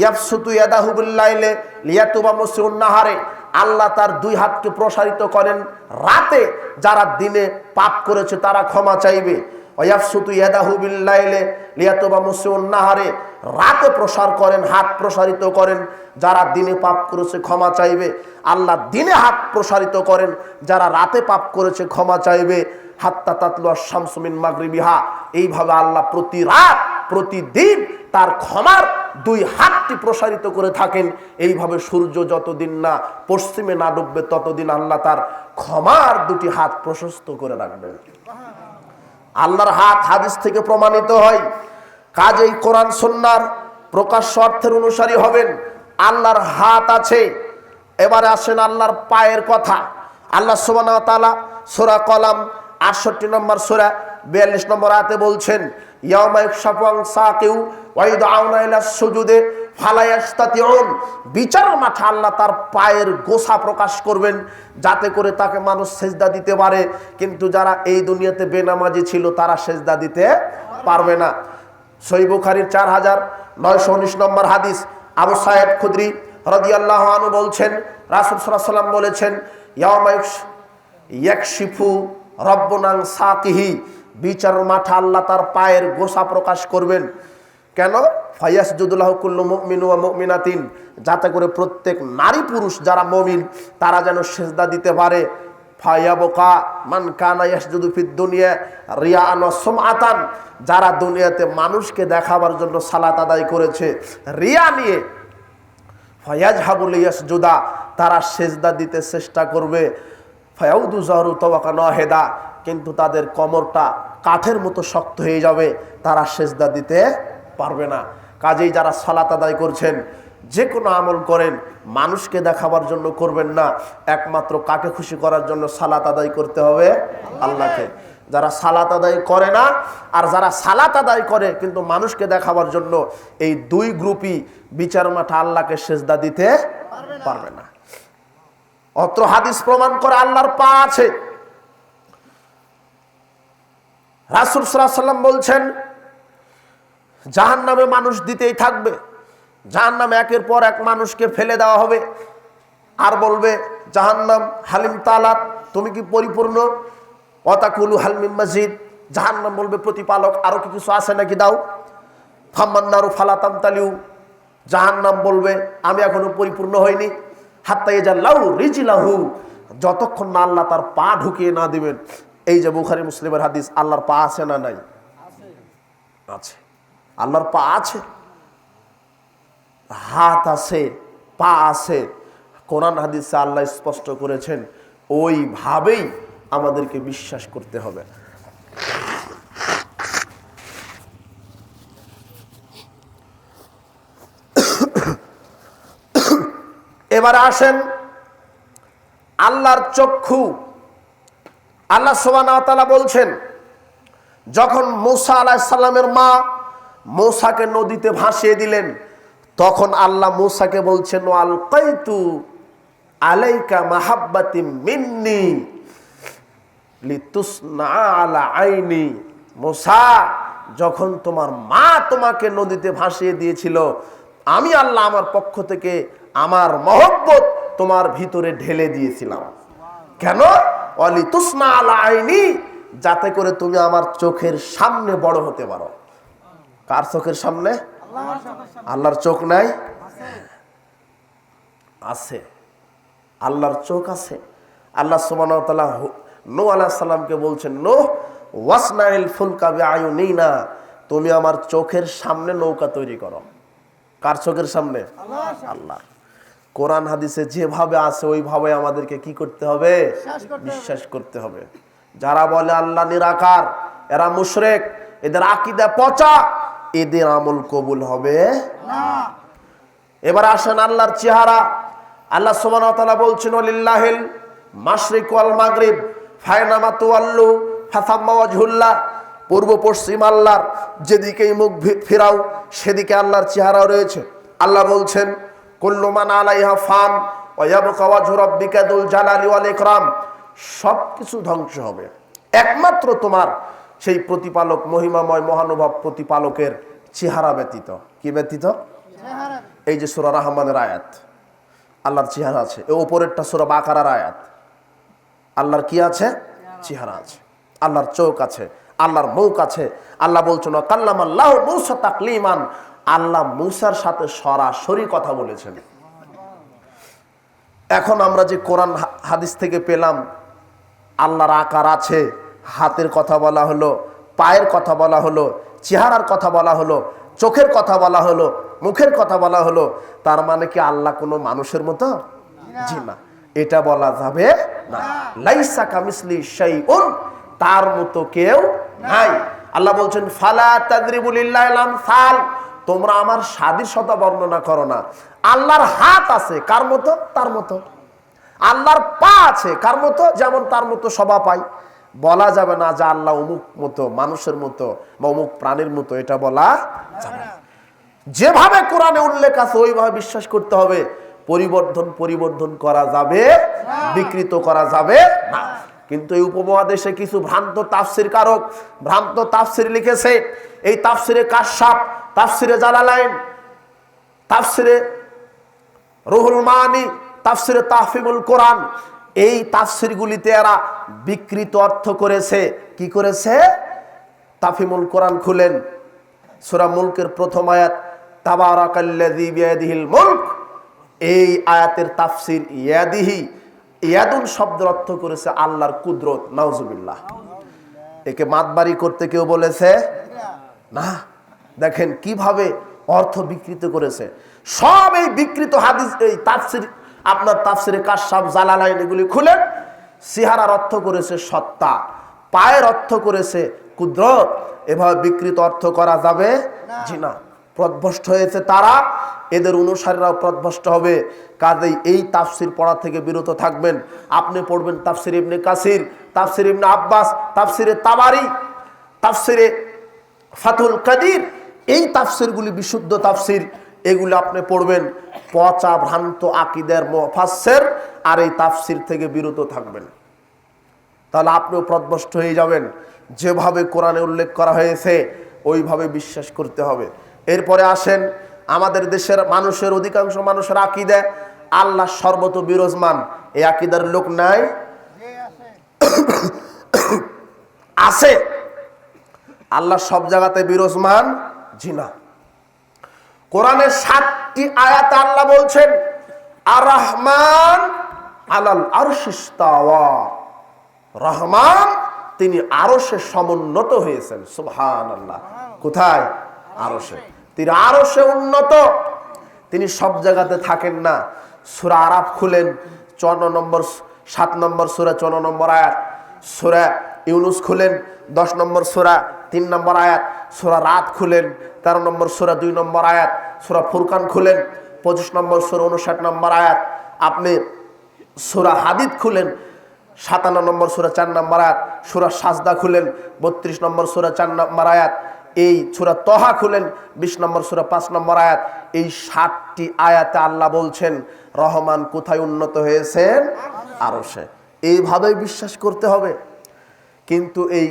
ইয়াবসুতু ইয়াদাহু বিল-লাইলি লিয়াতুবা মুসিউন নাহারে। আল্লাহ তার দুই হাতকে প্রসারিত করেন রাতে, যারা দিনে পাপ করেছে তারা ক্ষমা চাইবে। ওয়ায়াবসুতু ইয়াদাহু বিল-লাইলি লিয়াতুবা মুসিউন নাহারে, রাতে প্রসার করেন, হাত প্রসারিত করেন, যারা দিনে পাপ করেছে ক্ষমা চাইবে। আল্লাহ দিনে হাত প্রসারিত করেন, যারা রাতে পাপ করেছে ক্ষমা চাইবে। হাত্তা তাতলু আশ-শামসু মিন মাগরিবিহা, এইভাবে আল্লাহ প্রতি রাত প্রতিদিন তার ক্ষমার দুই হাতটি প্রসারিত করে থাকেন। এইভাবে সূর্য যতদিন না পশ্চিমে না ডুববে ততদিন আল্লাহ তার ক্ষমার দুটি হাত প্রশস্ত করে রাখবেন। আল্লাহর হাত হাদিস থেকে প্রমাণিত হয়। কাজেই কোরআন সুন্নাহর প্রকাশ্য অর্থের অনুসারী হবেন। আল্লাহর হাত আছে। এবারে আসেন আল্লাহর পায়ের কথা। আল্লাহ সুবহানাহু ওয়া তাআলা সূরা কলাম 68 নম্বর সূরা 42 নম্বর আয়াতে বলছেন, ইয়াউমা ইয়াকশাফু আন সাকিউ ওয়া ইদআউনা ইলা সুজুদে ফালা ইয়াস্তাতিউন। বিচারের মাঠে আল্লাহ তার পায়ের গোছা প্রকাশ করবেন যাতে করে তাকে মানুষ সেজদা দিতে পারে, কিন্তু যারা এই দুনিয়াতে বেনামাজি ছিল তারা সেজদা দিতে পারবে না। সহিহ বুখারীর 4919 নম্বর হাদিস, আবু সাঈদ খুদরি রাদিয়াল্লাহু আনহু বলছেন, রাসূল সাল্লাল্লাহু আলাইহি ওয়াসাল্লাম বলেছেন, ইয়াউমা ইয়াকশিফু রাব্বুনা আন সাকিহি। বিচারের মাঠে আল্লাহ তার পায়ের গোছা প্রকাশ করবেন। কেন? ফায়াসজুদু লাহু কুল্লু মুমিন ওয়া মুমিনাতিন, যাতে করে প্রত্যেক নারী পুরুষ যারা মুমিন তারা যেন সেজদা দিতে পারে। ফায়াবকা মান কানা ইয়াসজুদু ফিদ দুনিয়া রিয়াআন ওয়া সুমআতান, যারা দুনিয়াতে মানুষকে দেখাবার জন্য সালাত আদায় করেছে রিয়া নিয়ে, ফায়াজহাবু লিয়াসজুদা, তারা সেজদা দিতে চেষ্টা করবে। ফায়াউদু যাহরু তাওয়াকান ওয়াহিদা, কিন্তু তাদের কোমরটা কাঠের মতো শক্ত হয়ে যাবে, তারা সেজদা দিতে পারবে না। কাজেই যারা সালাত আদায় করছেন, যে কোনো আমল করেন মানুষকে দেখাবার জন্য করবেন না, একমাত্র কাকে খুশি করার জন্য সালাত আদায় করতে হবে? আল্লাহকে। যারা সালাত আদায় করে না আর যারা সালাত আদায় করে কিন্তু মানুষকে দেখাবার জন্য, এই দুই গ্রুপই বিচার মাঠে আল্লাহকে সেজদা দিতে পারবে না। অত্র হাদিস প্রমাণ করে আল্লাহর পা আছে। রাসূল সাল্লাল্লাহু আলাইহি ওয়াসাল্লাম বলছেন, জাহান্নামে মানুষ দিতেই থাকবে। জাহান্নামে একের পর এক মানুষকে ফেলে দেওয়া হবে আর বলবে, জাহান্নাম হালিম তালাত, তুমি কি পরিপূর্ণ? ওয়াতাকুলু হাল মিন মাজিদ, জাহান্নাম বলবে, প্রতিপালক আরো কি কিছু আছে নাকি দাও। ফাম্মান্নারু ফালা তামতালিউ, জাহান্নাম বলবে, আমি এখনো পরিপূর্ণ হইনি। হাত্তা ইয়াজাল্লাহু রিজলাহু, যতক্ষণ না আল্লাহ তার পা ঢুকিয়ে না দিবেন। এই যে বুখারী মুসলিমের হাদিস, আল্লাহর পা আছে না নাই? আছে। আল্লাহর পা আছে, হাত আছে, পা আছে। কোরআন হাদিসে আল্লাহ স্পষ্ট করেছেন, ওইভাবেই আমাদেরকে বিশ্বাস করতে হবে। এবার আসেন আল্লাহর চক্ষু। আল্লাহ সুবহানাহু ওয়া তাআলা বলছেন, যখন মূসা আলাইহিস সালামের মা মূসাকে নদীতে ভাসিয়ে দিলেন, তখন আল্লাহ মূসাকে বলছেন, আলকাইতু আলাইকা মাহাব্বাতি মিন্নি, লিতুসনা আলা আইনি, মুসা যখন তোমার মা তোমাকে নদীতে ভাসিয়ে দিয়েছিল, আমি আল্লাহ আমার পক্ষ থেকে আমার মহব্বত তোমার ভিতরে ঢেলে দিয়েছিলাম। কেন? লিতুসনা আলা আইনি, যাতে করে তুমি আমার চোখের সামনে বড় হতে পারো। কার চোখের সামনে? আল্লাহর চোখ নাই? আছে, আল্লাহর চোখ আছে। আল্লাহ সুবহানাহু ওয়া তাআলা নূহ আলাইহিস সালামকে বলছেন, নূহ ওয়াসনাইল ফুলকা বিআয়ুনিনা, তুমি আমার চোখের সামনে নৌকা তৈরি করো। কার চোখের সামনে? আল্লাহ। কোরআন হাদিসে যেভাবে আছে ওইভাবে আমাদেরকে কি করতে হবে? বিশ্বাস করতে হবে। যারা বলে আল্লাহ নিরাকার, এরা মুশরিক, এদের আকীদা পচা, এদের আমল কবুল হবে না। এবার আসেন আল্লাহর চেহারা। আল্লাহ সুবহানাহু ওয়া তাআলা বলছেন, ওয়ালিল্লাহিল মাশরিক ওয়াল মাগরিব ফায়নামা তুওয়াল্লু ফাসাম্মা ওয়াজহুল্লাহ। পূর্ব পশ্চিম আল্লাহর, যেদিকেই মুখ ফিরাও সেদিকে আল্লাহর চেহারা রয়েছে। আল্লাহ বলছেন, কুল্লু মান আলাইহা ফান ওয়া ইয়াবকা ওয়াজহু রাব্বিকা যুল জালালি ওয়াল ইকরাম। সবকিছু ধ্বংস হবে, একমাত্র তোমার সেই প্রতিপালক, মহিমাময় মহানুভব প্রতিপালকের চেহারা ব্যতীত। কি ব্যতীত? এই যে সূরা রহমানের আয়াত, আল্লাহর চেহারা আছে। এই উপরেরটা সূরা বাকারার আয়াত, আল্লাহর কি আছে? চেহারা আছে। আল্লাহর চোখ আছে, আল্লাহর মুখ আছে। আল্লাহ বলছেন, কাল্লামাল্লাহু মূসা তাকলিমান, আল্লাহ মূসার সাথে সরাসরি কথা বলেছেন। এখন আমরা যে কোরআন হাদিস থেকে পেলাম, আল্লাহর আকার আছে, হাতের কথা বলা হলো, পায়ের কথা বলা হলো, চেহারার কথা বলা হলো, চোখের কথা বলা হলো, মুখের কথা বলা হলো, তার মানে কি আল্লাহ কোনো মানুষের মতো? জি না, এটা বলা যাবে না। লাইসা কামিসলি শাইউন, তার মতো কেউ নাই। আল্লাহ বলছেন, ফালা তাদরিবু লিল্লাহিল আমসাল, তোমরা আমার সাদৃশ্যতা বর্ণনা করো না। আল্লাহর হাত আছে, কার মতো? তার মতো। আল্লাহর পা আছে, কার মতো? যেমন তার মতো সবা পাই। বলা যাবে না যে আল্লাহ অমুক মতো, মানুষের মতো বা অমুক প্রাণীর মতো, এটা বলা যাবে না। যেভাবে কোরআনে উল্লেখ আছে ওইভাবে বিশ্বাস করতে হবে। পরিবর্তন করা যাবে, বিকৃত করা যাবে না। কিন্তু এই উপমহাদেশে কিছু ভ্রান্ত তাফসির কারক ভ্রান্ত তাফসির লিখেছে। এই তাফসিরে কাশফ, তাফসিরে জালালাইন, তাফসিরে রুহুল মানি, তাফসিরে তাহফিমুল কোরআন, এই তাফসিরগুলিতে এরা বিকৃত অর্থ করেছে। কি করেছে? তাফহিমুল কোরআন খুলেন, সূরা মুলকের প্রথম আয়াত, তাবারাকাল্লাযী বিয়াদিহিল মুলক, এই আয়াতের তাফসির ইয়াদিহি, ইয়াদুন শব্দের অর্থ করেছে আল্লাহর কুদরত। নাউজুবিল্লাহ। একে মাতবাড়ি করতে কেউ বলেছে না। দেখেন কিভাবে অর্থ বিকৃত করেছে। সব এই বিকৃত হাদিস, এই তাফসির, আপনার তাফসিরে কাশফ, জালালাইন, এগুলি খুলেন, চেহারার অর্থ করেছে সত্তা, পায়ের অর্থ করেছে কুদরত। এভাবে বিকৃত অর্থ করা যাবে জি না। পথভ্রষ্ট হয়েছে তারা, এদের অনুসারীরাও পথভ্রষ্ট হবে। কাজেই এই তাফসির পড়া থেকে বিরত থাকবেন। আপনি পড়বেন তাফসির ইবনে কাসির, তাফসির ইবনে আব্বাস, তাফসিরে তাবারি, তাফসিরে ফাতুল কাদির, এই তাফসিরগুলি বিশুদ্ধ তাফসির। এগুলো আপনি পড়বেন। পচা ভ্রান্ত আকীদার মুফাসসির আর এই তাফসির থেকে বিরত থাকবেন, তাহলে আপনিও পথভ্রষ্ট হয়ে যাবেন। যেভাবে কোরআনে উল্লেখ করা হয়েছে ওইভাবে বিশ্বাস করতে হবে। এরপরে আসেন, আমাদের দেশের মানুষের, অধিকাংশ মানুষের আকীদা আল্লাহ সর্বত বিরাজমান। এই আকীদার লোক নাই? আছে। আল্লাহ সব জায়গাতে বিরাজমান জি না। কোরআনের 7টি আয়াতে আল্লাহ বলছেন, আর রহমান আলাল আরশি ইস্তাওয়া, রহমান তিনি আরশে সমুন্নত হয়েছেন। সুবহানাল্লাহ। কোথায়? আরশে। তিনি আরশে উন্নত, তিনি সব জায়গাতে থাকেন না। সূরা আরাফ খুলেন, 7 নম্বর সূরা 54 নম্বর আয়াত। সূরা ইউনুস খুলেন, 10 নম্বর সূরা 3 নম্বর আয়াত। সূরা রাত খুলেন, 13 নম্বর সূরা 2 নম্বর আয়াত। সূরা ফুরকান খুলেন, 25 নম্বর সূরা 59 নম্বর আয়াত। আপনি সূরা হাদিদ খুলেন, 57 নম্বর সূরা 4 নম্বর আয়াত। সূরা সাজদা খুলেন, 32 নম্বর সূরা 4 নম্বর আয়াত। এই সূরা তহা খুলেন, 20 নম্বর সূরা 5 নম্বর আয়াত। এই 7টি আয়াতে আল্লাহ বলছেন রহমান কোথায় উন্নত হয়েছেন? আরশে। এইভাবেই বিশ্বাস করতে হবে। কিন্তু এই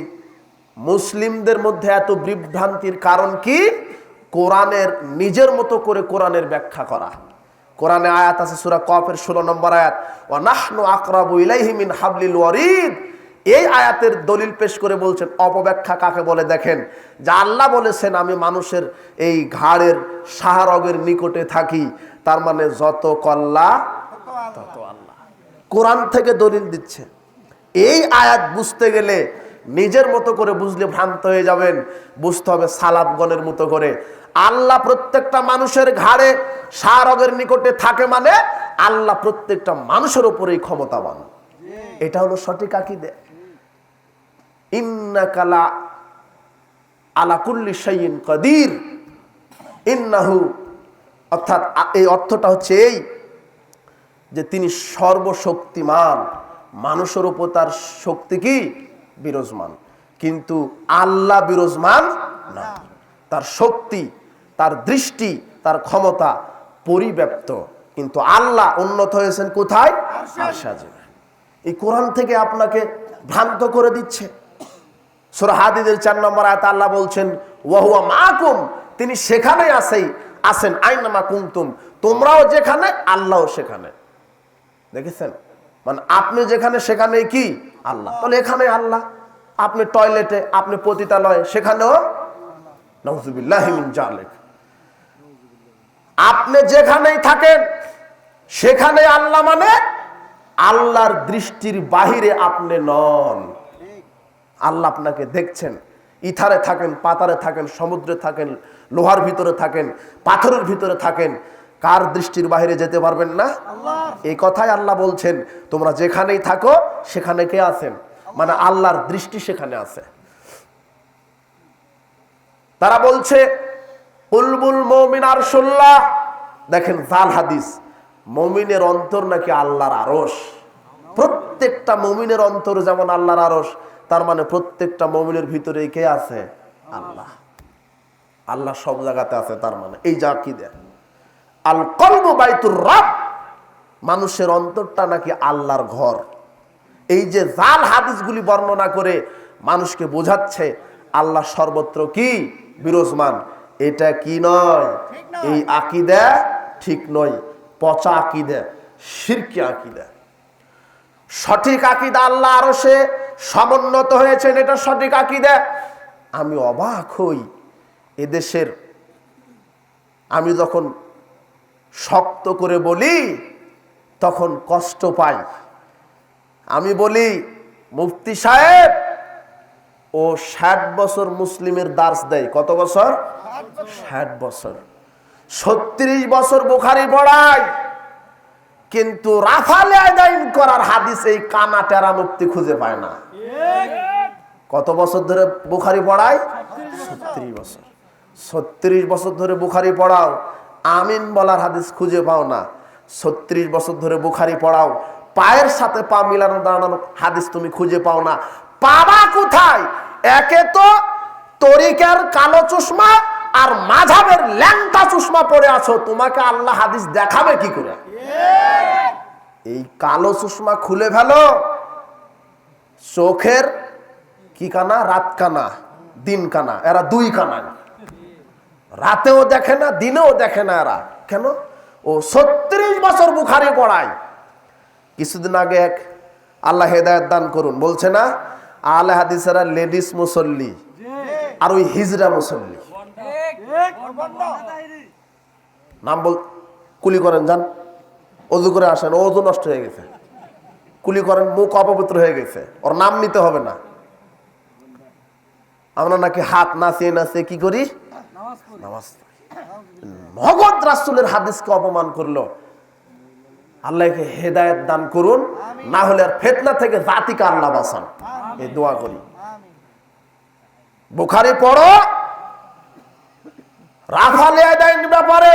মুসলিমদের মধ্যে এত বিভ্রান্তির কারণ কি? কোরআনের নিজের মতো করে কোরআনের ব্যাখ্যা করা। কোরআনে আয়াত আছে সূরা কফের 16 নম্বর আয়াত, ওয়া নাহনু আকরাবু ইলাইহি মিন হাবলিল ওয়ারিদ। এই আয়াতের দলিল পেশ করে বলছেন অপব্যাখ্যা কাকে বলে দেখেন, যে আল্লাহ বলেছেন আমি মানুষের এই ঘাড়ের শাহরগের নিকটে থাকি, তার মানে যত কল্লা তত আল্লাহ। কোরআন থেকে দলিল দিচ্ছে। এই আয়াত বুঝতে গেলে নিজের মতো করে বুঝলে ভ্রান্ত হয়ে যাবেন, বুঝতে হবে সালাফগণের মতো করে। আল্লাহ প্রত্যেকটা মানুষের ঘাড়ে শাহরগের নিকটে থাকে, মানে আল্লাহ প্রত্যেকটা মানুষের উপরেই ক্ষমতাবান। এটা হলো সঠিক আকীদা। ইন্নাকা লা আলা কুল্লি শাইইন কাদির, ইন্নাহু, অর্থাৎ এই অর্থটা হচ্ছে এই যে তিনি সর্বশক্তিমান, মানুষের উপর তার শক্তি কি বিরাজমান, কিন্তু আল্লাহ বিরাজমান না। তার শক্তি, তার দৃষ্টি, তার ক্ষমতা পরিব্যাপ্ত, কিন্তু আল্লাহ উন্নত হয়েছেন কোথায়? আরশে আজিমে। এই কোরআন থেকে আপনাকে ভ্রান্ত করে দিচ্ছে। সূরা হাদীদের 4 নম্বর আয়াতে আল্লাহ বলছেন ওয়া হুয়া মাআকুম, তিনি সেখানেই আছেন আইনামা কুনতুম, তোমরাও যেখানে আল্লাহও সেখানে। দেখেছেন, মানে আপনি যেখানে সেখানেই কি আল্লাহ। তাহলে এখানে আল্লাহ, আপনি টয়লেটে, আপনি পতিতালয়ে, সেখানেও নাউযুবিল্লাহি মিন যালিক। আপনি যেখানেই থাকেন সেখানে আল্লাহ, মানে আল্লাহর দৃষ্টির বাহিরে আপনি নন। আল্লাহ আপনাকে দেখছেন। ইথারে থাকেন, পাতারে থাকেন, সমুদ্রে থাকেন, লোহার ভিতরে থাকেন, পাথরের ভিতরে থাকেন, কার দৃষ্টির বাহিরে যেতে পারবেন না? এই কথাই আল্লাহ বলছেন তোমরা যেখানেই থাকো সেখানে কে আছেন, মানে আল্লাহর দৃষ্টি সেখানে আছে। তারা বলছে কুলবুল মুমিন আরশুল্লাহ। দেখেন জাল হাদিস, মুমিনের অন্তর নাকি আল্লাহর আরশ। প্রত্যেকটা মুমিনের অন্তর যেমন আল্লাহর আরশ, তার মানে প্রত্যেকটা মুমিনের ভিতরে কে আছে? আল্লাহ। আল্লাহ সব জায়গাতে আছে, তার মানে এই যা কি দেয় আল কলবু বাইতুর রব, মানুষের অন্তরটা নাকি আল্লাহর ঘর। এই যে জাল হাদিসগুলি বর্ণনা করে মানুষকে বোঝাচ্ছে আল্লাহ সর্বত্র কি বিরাজমান, এটা কি নয়, এই আকীদা ঠিক নয়, পচা আকীদা, শিরকি আকীদা। সঠিক আকীদা আল্লাহ আরশে সমুন্নত হয়েছেন, এটা সঠিক আকীদা। আমি অবাক হই এদেশের, আমি যখন শক্ত করে বলি তখন কষ্ট পাই। আমি বলি মুফতি সাহেব ও 60 বছর মুসলিমের দার্স দেয়। কত বছর? 60 বছর। 36 বছর বুখারী পড়ায়, কিন্তু রাফালে আদাইন করার হাদিস এই কানা টেরা মুফতি খুঁজে পায় না। কত বছর ধরে বুখারী পড়ায়? 36 বছর। 36 বছর ধরে বুখারী পড়াও, আমিন বলার হাদিস খুঁজে পাও না। 36 বছর ধরে বুখারী পড়াও, পায়ের সাথে পা মিলানো দাঁড়ানো হাদিস তুমি খুঁজে পাও না। পাবা কোথায়? একে তো তরিকার কালো চশমা আর মাযহাবের ল্যাংটা চশমা পরে আছো, তোমাকে আল্লাহ হাদিস দেখাবে কি করে? এই কালো চশমা খুলে ফেলো। চোখের কি কানা? রাত কানা, দিন কানা। এরা দুই কানা, রাতেও দেখে না, দিনেও দেখে না। এরা কেন? ও 36 বছর বুখারী পড়ায়। কিছুদিন আগে এক, আল্লাহ হেদায়েত দান করুন, বলছে না আহলে হাদিসেরা লেডিস মুসল্লি আর ওই হিজরা মুসল্লি। নাম বল, কুলি করেন, যান অজু করে আসেন, অজু নষ্ট হয়ে গেছে। কুলি করেন, মুখ অপবিত্র হয়ে গেছে, ওর নাম নিতে হবে না। আমরা নাকি হাত নাচিয়ে নাচিয়ে কি করি? নামাজ। নগদ রাসূলের হাদিসকে অপমান করলো। আল্লাহকে হেদায়েত দান করুন, না হলে আর ফিতনা থেকে জাতিকে আল্লাহ বাঁচান, এই দোয়া করি। বুখারী পড়ো, রাফালে আদাইন ব্যাপারে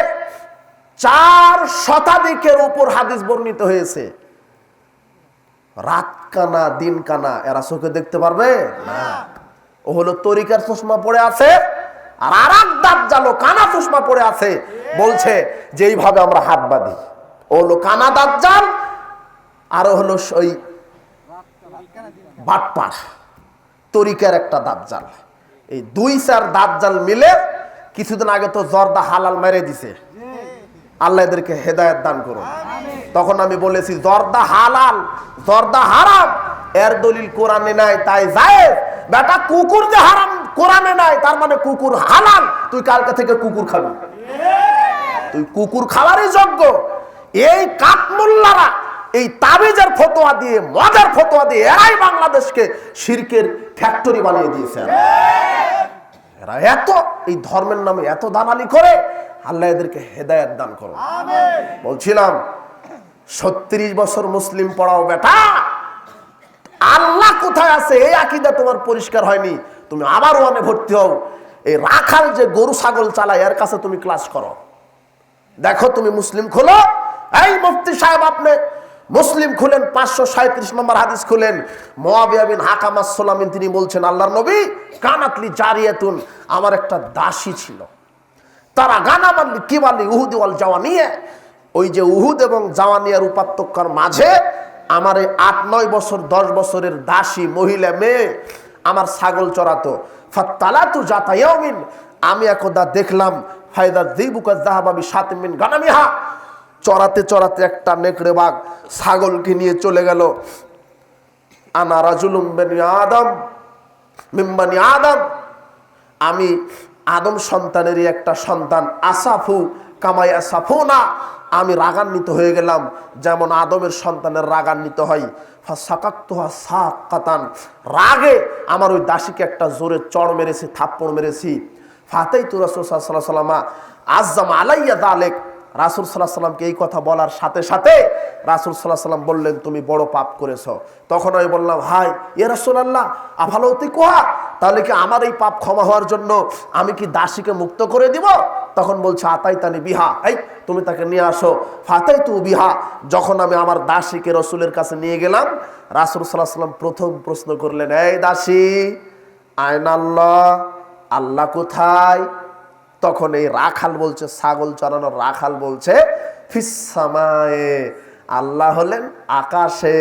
4 শতাধিকের উপর হাদিস বর্ণিত হয়েছে। রাত কানা, দিন কানা, এরা চোখে দেখতে পারবে না। ও হলো তরিকার চশমা পড়ে আছে, আর আরেক দাজ্জাল কানা চশমা পড়ে আছে, বলছে যে এইভাবে আমরা হাত বাঁধি। ও হলো কানা দাজ্জাল, আর হলো ওই বাটপার। তরিকার একটা দাজ্জাল। এই 2-4 দাজ্জাল মিলে কিছুদিন আগে তো জর্দা হালাল মেরে দিছে। আল্লাহ এদেরকে হেদায়েত দান করুন। তখন আমি বলেছি জর্দা হালাল জর্দা হারাম, এর দলিল কোরআনে নাই তাই জায়েজ। বেটা কুকুর যে হারাম কোরআনে নাই তার মানে কুকুর হালাল, তুই কালকে থেকে কুকুর খাবি, তুই কুকুর খাওয়ারই যোগ্য। এই কাকমুল্লারা এই তাবিজের ফতোয়া দিয়ে মজার ফতোয়া দিয়ে এরাই বাংলাদেশকে শিরকের ফ্যাক্টরি বানিয়ে দিয়েছে। এরা এত এই ধর্মের নামে এত দালালি করে, আল্লাহ এদেরকে হেদায়েত দান করুন। বলছিলাম 36 বছর মুসলিম পড়াও বেটা, আল্লাহ কোথায় আছে এই আকীদা তোমার পরিষ্কার হয়নি, তুমি আবার ওয়ানে ভর্তি হও। এই রাখাল যে গরু ছাগল চালায় এর কাছে তুমি ক্লাস করো। দেখো তুমি মুসলিম খোলো, এই মুফতি সাহেব আপনি মুসলিম খুলেন, 537 নম্বর হাদিস খুলেন। মুআবিয়া বিন হাকাম আস-সুলামি তিনি বলছেন, আল্লাহর নবী কানাতলি জারিয়াতুন, আমার একটা দাসী ছিল, তারা গানামাল্লি কিবালি উহুদ ওয়াল জাওয়ানিয়া, ওই যে উহুদ এবং জাওয়ানিয়ার উপত্যকার মাঝে আমার এই 8-9 বছর 10 বছরের দাসী মহিলা মেয়ে আমার ছাগল চড়াতো। ফাতালাতু জাতা ইয়াউমিন, আমি একদা দেখলাম ফায়দা যিবুকা যাহাবা বিশাতিন মিন গানামিহা, চড়াতে চড়াতে একটা নেকড়ে বাঘ ছাগলকে নিয়ে চলে গেল। আনা রাজুলুম বিনি আদম মিন বানি আদম, আমি আদম সন্তানেরই একটা সন্তান। আসাফু কামাই আসাফুনা, আমি রাগান্বিত হয়ে গেলাম যেমন আদমের সন্তানের রাগান্বিত হয়। ফাসাকাতুহা সাকাতান, রাগে আমার ওই দাসীকে একটা জোরে চড় মেরেছি, থাপ্পড় মেরেছি। ফাতাইতু রাসূল সাল্লাল্লাহু আলাইহি ওয়াসাল্লাম আযযাম আলাইয়া যালিক, রাসূল সাল্লাল্লাহু আলাইহি ওয়াসাল্লামকে এই কথা বলার সাথে সাথে রাসূল সাল্লাল্লাহু আলাইহি ওয়াসাল্লাম বললেন, তুমি বড় পাপ করেছো। তখন আমি বললাম, হাই ইয়া রাসূলুল্লাহ আফালাউতি কোয়া, তাহলে কি আমার এই পাপ ক্ষমা হওয়ার জন্য আমি কি দাসীকে মুক্ত করে দিব? তখন বলছে, আতাইতানি বিহা, এই তুমি তাকে নিয়ে আসো। ফাতাইতু বিহা, যখন আমি আমার দাসীকে রাসূলের কাছে নিয়ে গেলাম, রাসূল সাল্লাল্লাহু আলাইহি ওয়াসাল্লাম প্রথম প্রশ্ন করলেন, এই দাসী আইনাল্লাহ, আল্লাহ কোথায়? তখন এই রাখাল বলছে, ছাগল চড়ানোর রাখাল বলছে, ফিসসামায়ে, আল্লাহ হলেন আকাশে।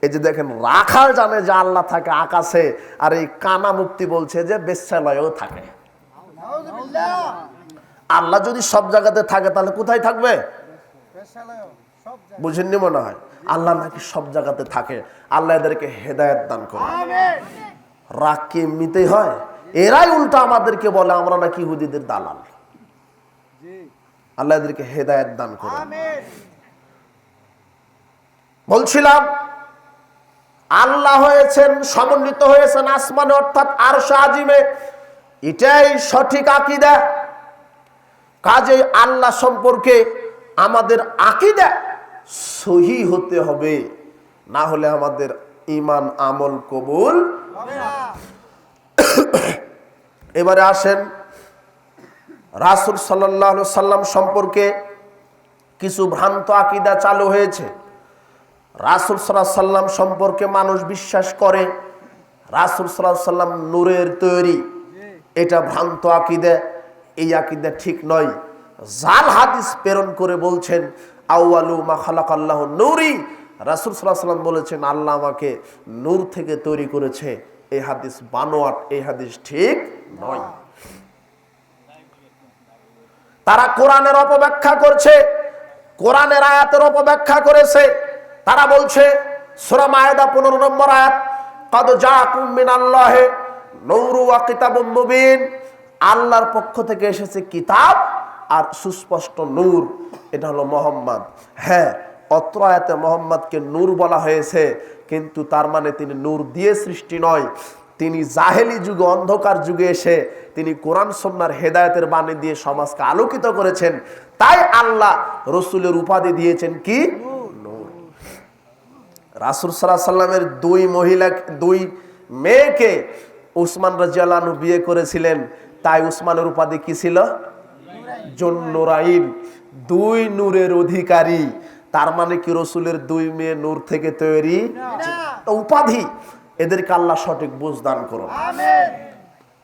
এই যে দেখেন, রাখাল জানে যে আল্লাহ থাকে আকাশে, আর এই কানা মুফতি বলছে যে বেশ্যালয়েও থাকে। আল্লাহ যদি সব জায়গাতে থাকে তাহলে কোথায় থাকবে? বুঝেননি মনে হয়? আল্লাহ নাকি সব জায়গাতে থাকে। আল্লাহ এদেরকে হেদায়েত দান করে। রাগ কি এমনিতেই হয়? এরাই উল্টা আমাদেরকে বলে আমরা নাকি ইহুদিদের দালাল। আল্লাহ এদেরকে হেদায়েত দান করে। বলছিলাম আল্লাহ হয়েছেন, সমন্বিত হয়েছেন আসমানে অর্থাৎ আরশ আজিমে, এটাই সঠিক আকীদা। কাজেই আল্লাহ সম্পর্কে আমাদের আকীদা সহি হতে হবে, না হলে আমাদের ঈমান আমল কবুল হবে না। এবারে আসেন রাসূল সাল্লাল্লাহু আলাইহি সাল্লাম সম্পর্কে কিছু ভ্রান্ত আকীদা চালু হয়েছে। রাসূল সাল্লাল্লাহু আলাইহি সাল্লাম সম্পর্কে মানুষ বিশ্বাস করে রাসূল সাল্লাল্লাহু আলাইহি সাল্লাম নূরের তৈরি, এটা ভ্রান্ত আকীদা। এই আকীদা ঠিক নয়। জাল হাদিস প্রেরণ করে বলছেন আউয়ালু মা খালাকাল্লাহু নূরি, রাসূল সাল্লাল্লাহু আলাইহি সাল্লাম বলেছেন আল্লাহ আমাকে নূর থেকে তৈরি করেছে। এই হাদিস বানোয়াট, এই হাদিস ঠিক নয়। তারা কোরআনের অপব্যাখ্যা করছে, কোরআনের আয়াতের অপব্যাখ্যা করেছে। তারা বলছে সূরা মায়েদা 15 নম্বর আয়াত, কাদ জাআকুম মিনাল্লাহি নূরু ওয়া কিতাবুম মুবিন, আল্লাহর পক্ষ থেকে এসেছে কিতাব আর সুস্পষ্ট নূর, এটা হলো মুহাম্মদ। হ্যাঁ, অত্র আয়াতে মুহাম্মদকে নূর বলা হয়েছে, কিন্তু তার মানে তিনি নূর দিয়ে সৃষ্টি নয়। তিনি জাহেলি যুগে, অন্ধকার যুগে এসে তিনি কোরআন সুন্নাহর হেদায়েতের বাণী দিয়ে সমাজকে আলোকিত করেছেন। তাই আল্লাহ রাসূলের উপাধি দিয়েছেন কি? নূর। রাসূল সাল্লাল্লাহু আলাইহি সাল্লামের দুই মেয়েকে উসমান রাদিয়াল্লাহু আনহু বিয়ে করেছিলেন, তাই উসমানের উপাধি কি ছিল? জুন্নুরাইন, দুই নূরের অধিকারী। তার মানে কি রাসূলের দুই মেয়ে নূর থেকে তৈরি? উপাধি। এদেরকে আল্লাহ সঠিক বুঝ দান করুন।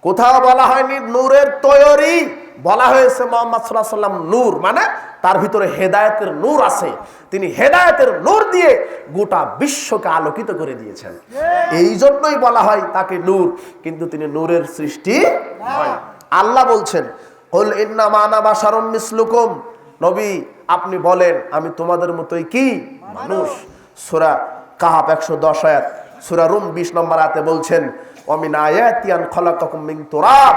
কোথাও বলা হয়নি নূরের তৈরি, বলা হয়েছে মুহাম্মদ সাল্লাল্লাহু আলাইহি ওয়াসাল্লাম নূর, মানে তার ভিতরে হেদায়েতের নূর আছে। তিনি হেদায়েতের নূর দিয়ে গোটা বিশ্বকে আলোকিত করে দিয়েছেন। এই জন্যই বলা হয় তাকে নূর, কিন্তু তিনি নূরের সৃষ্টি নয়। আল্লাহ বলছেন, কুল ইন্নামা আনা বাশারুম মিসলুকুম, নবী আপনি বলেন আমি তোমাদের মতোই কি মানুষ। সূরা কাহাফ 110 আয়াত, সূরা রুম 20 নম্বর আয়াতে বলছেন, ওয়া মিন আয়াতি আন খালাকাকুম মিন তুরাব,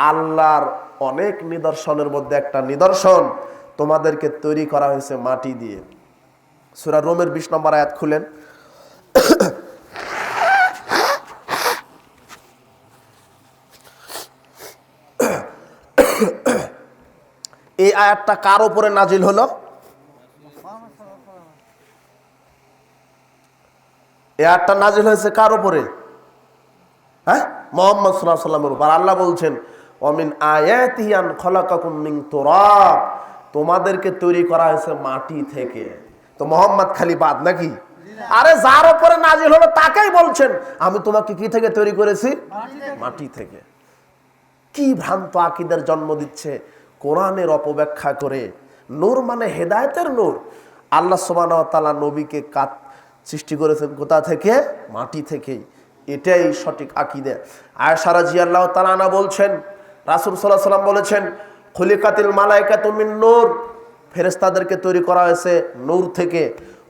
আল্লাহর অনেক নিদর্শনের মধ্যে একটা নিদর্শন, তোমাদেরকে তৈরি করা হয়েছে মাটি দিয়ে। সূরা রুমের 20 নম্বর আয়াত খুলেন। এই আয়াতটা কার উপরে নাজিল হলো? এই আয়াতটা নাজিল হয়েছে কার উপরে? হ্যাঁ, মুহাম্মদ সাল্লাল্লাহু আলাইহি ওয়াসাল্লামের উপর। আল্লাহ বলছেন, ওয়া মিন আয়াতিহি আন খালাকাকুম মিন তুরাব, তোমাদেরকে তৈরি করা হয়েছে মাটি থেকে। তো মুহাম্মদ খালি বাদ নাকি? আরে যার উপরে নাজিল হলো তাকেই বলছেন আমি তোমাকে কি থেকে তৈরি করেছি? মাটি থেকে। কি ভ্রান্ত আকীদার জন্ম দিচ্ছে কোরআনের অপব্যাখ্যা করে। নূর মানে হেদায়েতের নূর। আল্লাহ সুবহানাহু ওয়া তাআলা নবীকে সৃষ্টি করেছেন কোথা থেকে? মাটি থেকেই। এটাই সঠিক আকীদা। আয়েশা রাদিয়াল্লাহু তাআলা আনহা বলছেন, রাসূল সাল্লাল্লাহু আলাইহি ওয়াসাল্লাম বলেছেন, খুলিকাতিল মালায়েকাতু মিন নূর, ফেরেশতাদেরকে তৈরি করা হয়েছে নূর থেকে।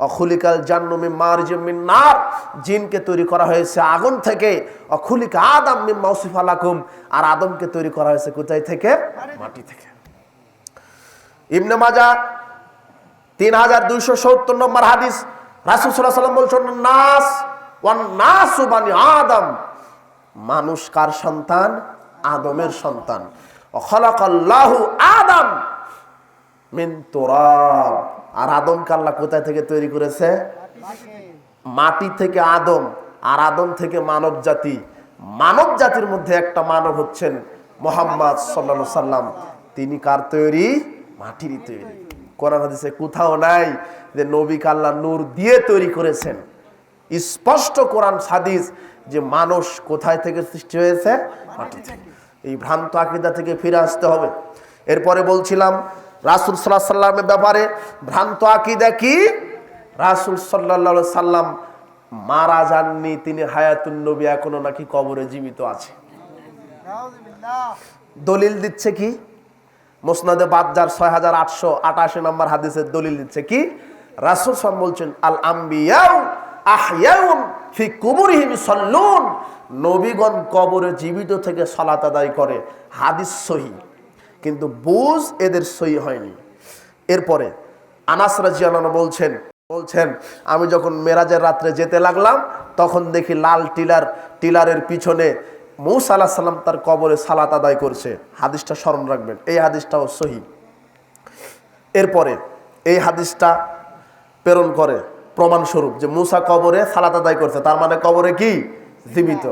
অখুলিকাল জান্নু মিন মারজিম মিন নার, জিনকে তৈরি করা হয়েছে আগুন থেকে। অখুলিকা আদম মিন মাউসিফা লাকুম, আর আদমকে তৈরি করা হয়েছে কোথায় থেকে? মাটি থেকে। ইবনে মাজাহ 3270 নম্বর হাদিস, রাসূল সাল্লাল্লাহু আলাইহি ওয়াসাল্লাম বলছেন, নাস ওয়ান নাসু বানি আদম, মানুষ কার সন্তান? আদমের সন্তান। খালাকাল্লাহু আদম মিন তুরাব, আর আদমকে আল্লাহ কোথা থেকে তৈরি করেছে? মাটি থেকে আদম, আর আদম থেকে মানব জাতি। মানব জাতির মধ্যে একটা মানব হচ্ছেন মুহাম্মদ সাল্লাল্লাহু আলাইহি সাল্লাম। তিনি কার তৈরি? মাটিরই তৈরি। কোরআন হাদিসে কোথাও নাই যে নবীকে আল্লাহ নূর দিয়ে তৈরি করেছেন। স্পষ্ট কোরআন হাদিস যে মানুষ কোথায় থেকে সৃষ্টি হয়েছে? মাটি থেকে। এই ভ্রান্ত আকীদা থেকে ফিরে আসতে হবে। এরপরে বলছিলাম রাসূল সাল্লাল্লাহু আলাইহি সাল্লামের ব্যাপারে ভ্রান্ত আকীদা কি? রাসূল সাল্লাল্লাহু আলাইহি সাল্লাম মারা যাননি, তিনি হায়াতুন নবী, এখনো নাকি কবরে জীবিত আছে। দলিল দিচ্ছে কি? মুসনাদে বাজ্জার 6888 নম্বর হাদিসের দলিল দিচ্ছে কি? রাসূল সাল্লাল্লাহু আলাইহি সাল্লাম বলছেন, আল আম্বিয়াউ আহইয়াউন ফি কুবুরিহিম ইসাল্লুন, নবীগণ কবরে জীবিত থেকে সালাত আদায় করে। হাদিস সহিহ, কিন্তু বুঝ এদের সহি হয়নি। এরপরে আনাস রাদিয়াল্লাহু আনহু বলছেন আমি যখন মেরাজের রাত্রে যেতে লাগলাম তখন দেখি লাল টিলারের পিছনে মূসা আলাইহিস সালাম তার কবরে সালাত আদায় করছে। হাদিসটা স্মরণ রাখবেন, এই হাদিসটাও সহিহ। এরপরে এই হাদিসটা প্রেরণ করে প্রমাণস্বরূপ যে মূসা কবরে সালাত আদায় করছে, তার মানে কবরে কি? জীবিত।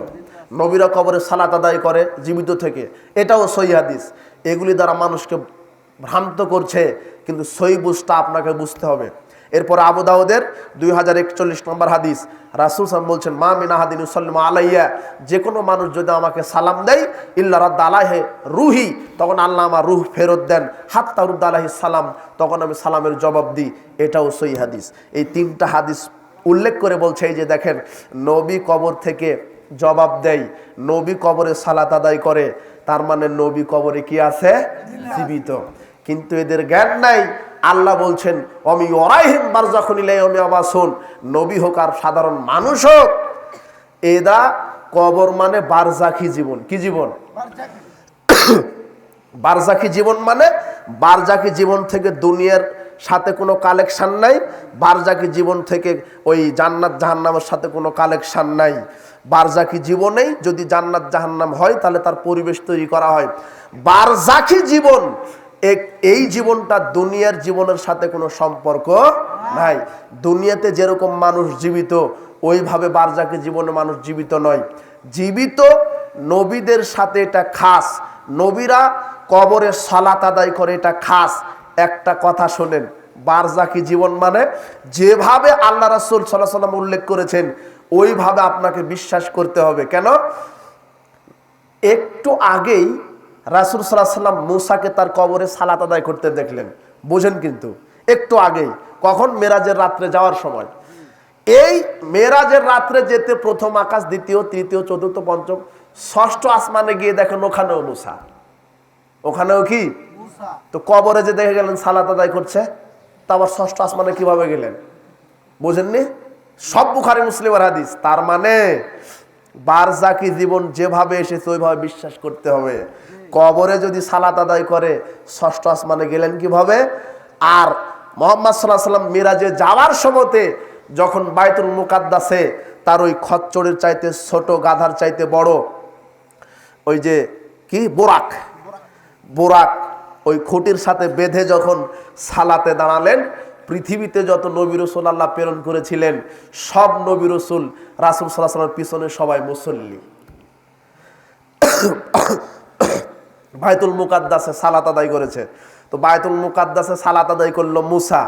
নবীরা কবরে সালাত আদায় করে জীবিত থেকে, এটাও সহিহ হাদিস। এগুলি দ্বারা মানুষকে ভ্রান্ত করছে, কিন্তু সহিহ বুঝটা আপনাকে বুঝতে হবে। এরপর আবু দাউদের 2041 নম্বর হাদিস, রাসূল সাল্লাল্লাহু আলাইহি ওয়াসাল্লাম বলছেন, মা মিন আহাদিন ইউসাল্লিমু আলাইয়া, যে কোনো মানুষ যদি আমাকে সালাম দেয়, ইল্লা রাদ্দা আলাইহি রুহি, তখন আল্লাহ আমার রূহ ফেরত দেন। হাত্তা রুদ্দা আলাইহিস সালাম, তখন আমি সালামের জবাব দিই। এটাও সহিহ হাদিস। এই তিনটা হাদিস উল্লেখ করে বলছে এই যে দেখেন, নবী কবর থেকে জবাব দেয়, নবী কবরে সালাত আদায় করে, তার মানে নবী কবরে কি আছে? জীবিত। কিন্তু এদের জ্ঞান নাই। আল্লাহ বলছেন, অমি ওরাইহিম বারযাখুন ইলাইহি ইয়াবাসুন, নবী হোক আর সাধারণ মানুষ হোক, এদা কবর মানে বারজাখী জীবন। কি জীবন? বারজাখী জীবন মানে বারজাখী জীবন থেকে দুনিয়ার সাথে কোনো কালেকশন নাই, বারজাখী জীবন থেকে ওই জান্নাত জাহান্নামের সাথে কোনো কালেকশন নাই। বারজাখী জীবনেই যদি জান্নাত জাহান্নাম হয় তাহলে তার পরিবেশ তৈরি করা হয়। বারজাখী জীবন, এই জীবনটা দুনিয়ার জীবনের সাথে কোনো সম্পর্ক নাই। দুনিয়াতে যেরকম মানুষ জীবিত, ওইভাবে বারজাখী জীবনে মানুষ জীবিত নয়। জীবিত নবীদের সাথে এটা খাস, নবীরা কবরে সালাত আদায় করে, এটা খাস। একটা কথা শোনেন, বারজাখী জীবন মানে যেভাবে আল্লাহ রাসূল সাল্লাল্লাহু আলাইহি ওয়াসাল্লাম উল্লেখ করেছেন ওইভাবে আপনাকে বিশ্বাস করতে হবে। কেন? একটু আগেই রাসূল সাল্লাল্লাহু আলাইহি ওয়াসাল্লাম মুসাকে তার কবরে সালাত আদায় করতে দেখলেন। বুঝেন কিন্তু একটু আগেই, কখন? মেরাজের রাত্রে যাওয়ার সময়। এই মেরাজের রাত্রে যেতে প্রথম আকাশ, দ্বিতীয়, তৃতীয়, চতুর্থ, পঞ্চম, ষষ্ঠ আসমানে গিয়ে দেখেন ওখানেও মুসা, ওখানেও কি? তো কবরে যে দেখে গেলেন সালাত আদায় করছে, তা আবার ষষ্ঠ আসমানে কিভাবে গেলেন? বুঝেননি? সব বুখারী মুসলিমের হাদিস। তার মানে বারজাকি জীবন যেভাবে এসেছে ওইভাবে বিশ্বাস করতে হবে। কবরে যদি সালাত আদায় করে ষষ্ঠ আসমানে গেলেন কিভাবে? আর মুহাম্মদ সাল্লাল্লাহু আলাইহি ওয়াসাল্লাম মিরাজে যাওয়ার সময়তে যখন বাইতুল মুকাদ্দাসে তার ওই খচ্চরের চাইতে ছোট, গাধার চাইতে বড় ওই যে কি বোরাক, বোরাক ওই খুঁটির সাথে বেঁধে যখন সালাতে দাঁড়ালেন, পৃথিবীতে যত নবী রাসূল আল্লাহ প্রেরণ করেছিলেন সব নবী রাসূল রাসূল সাল্লাল্লাহু আলাইহি ওয়াসাল্লামের পিছনে সবাই মুসল্লি। বাইতুল মুকাদ্দাসে সালাত আদায় করেছে। তো বাইতুল মুকাদ্দাসে সালাত আদায় করলো মুসা,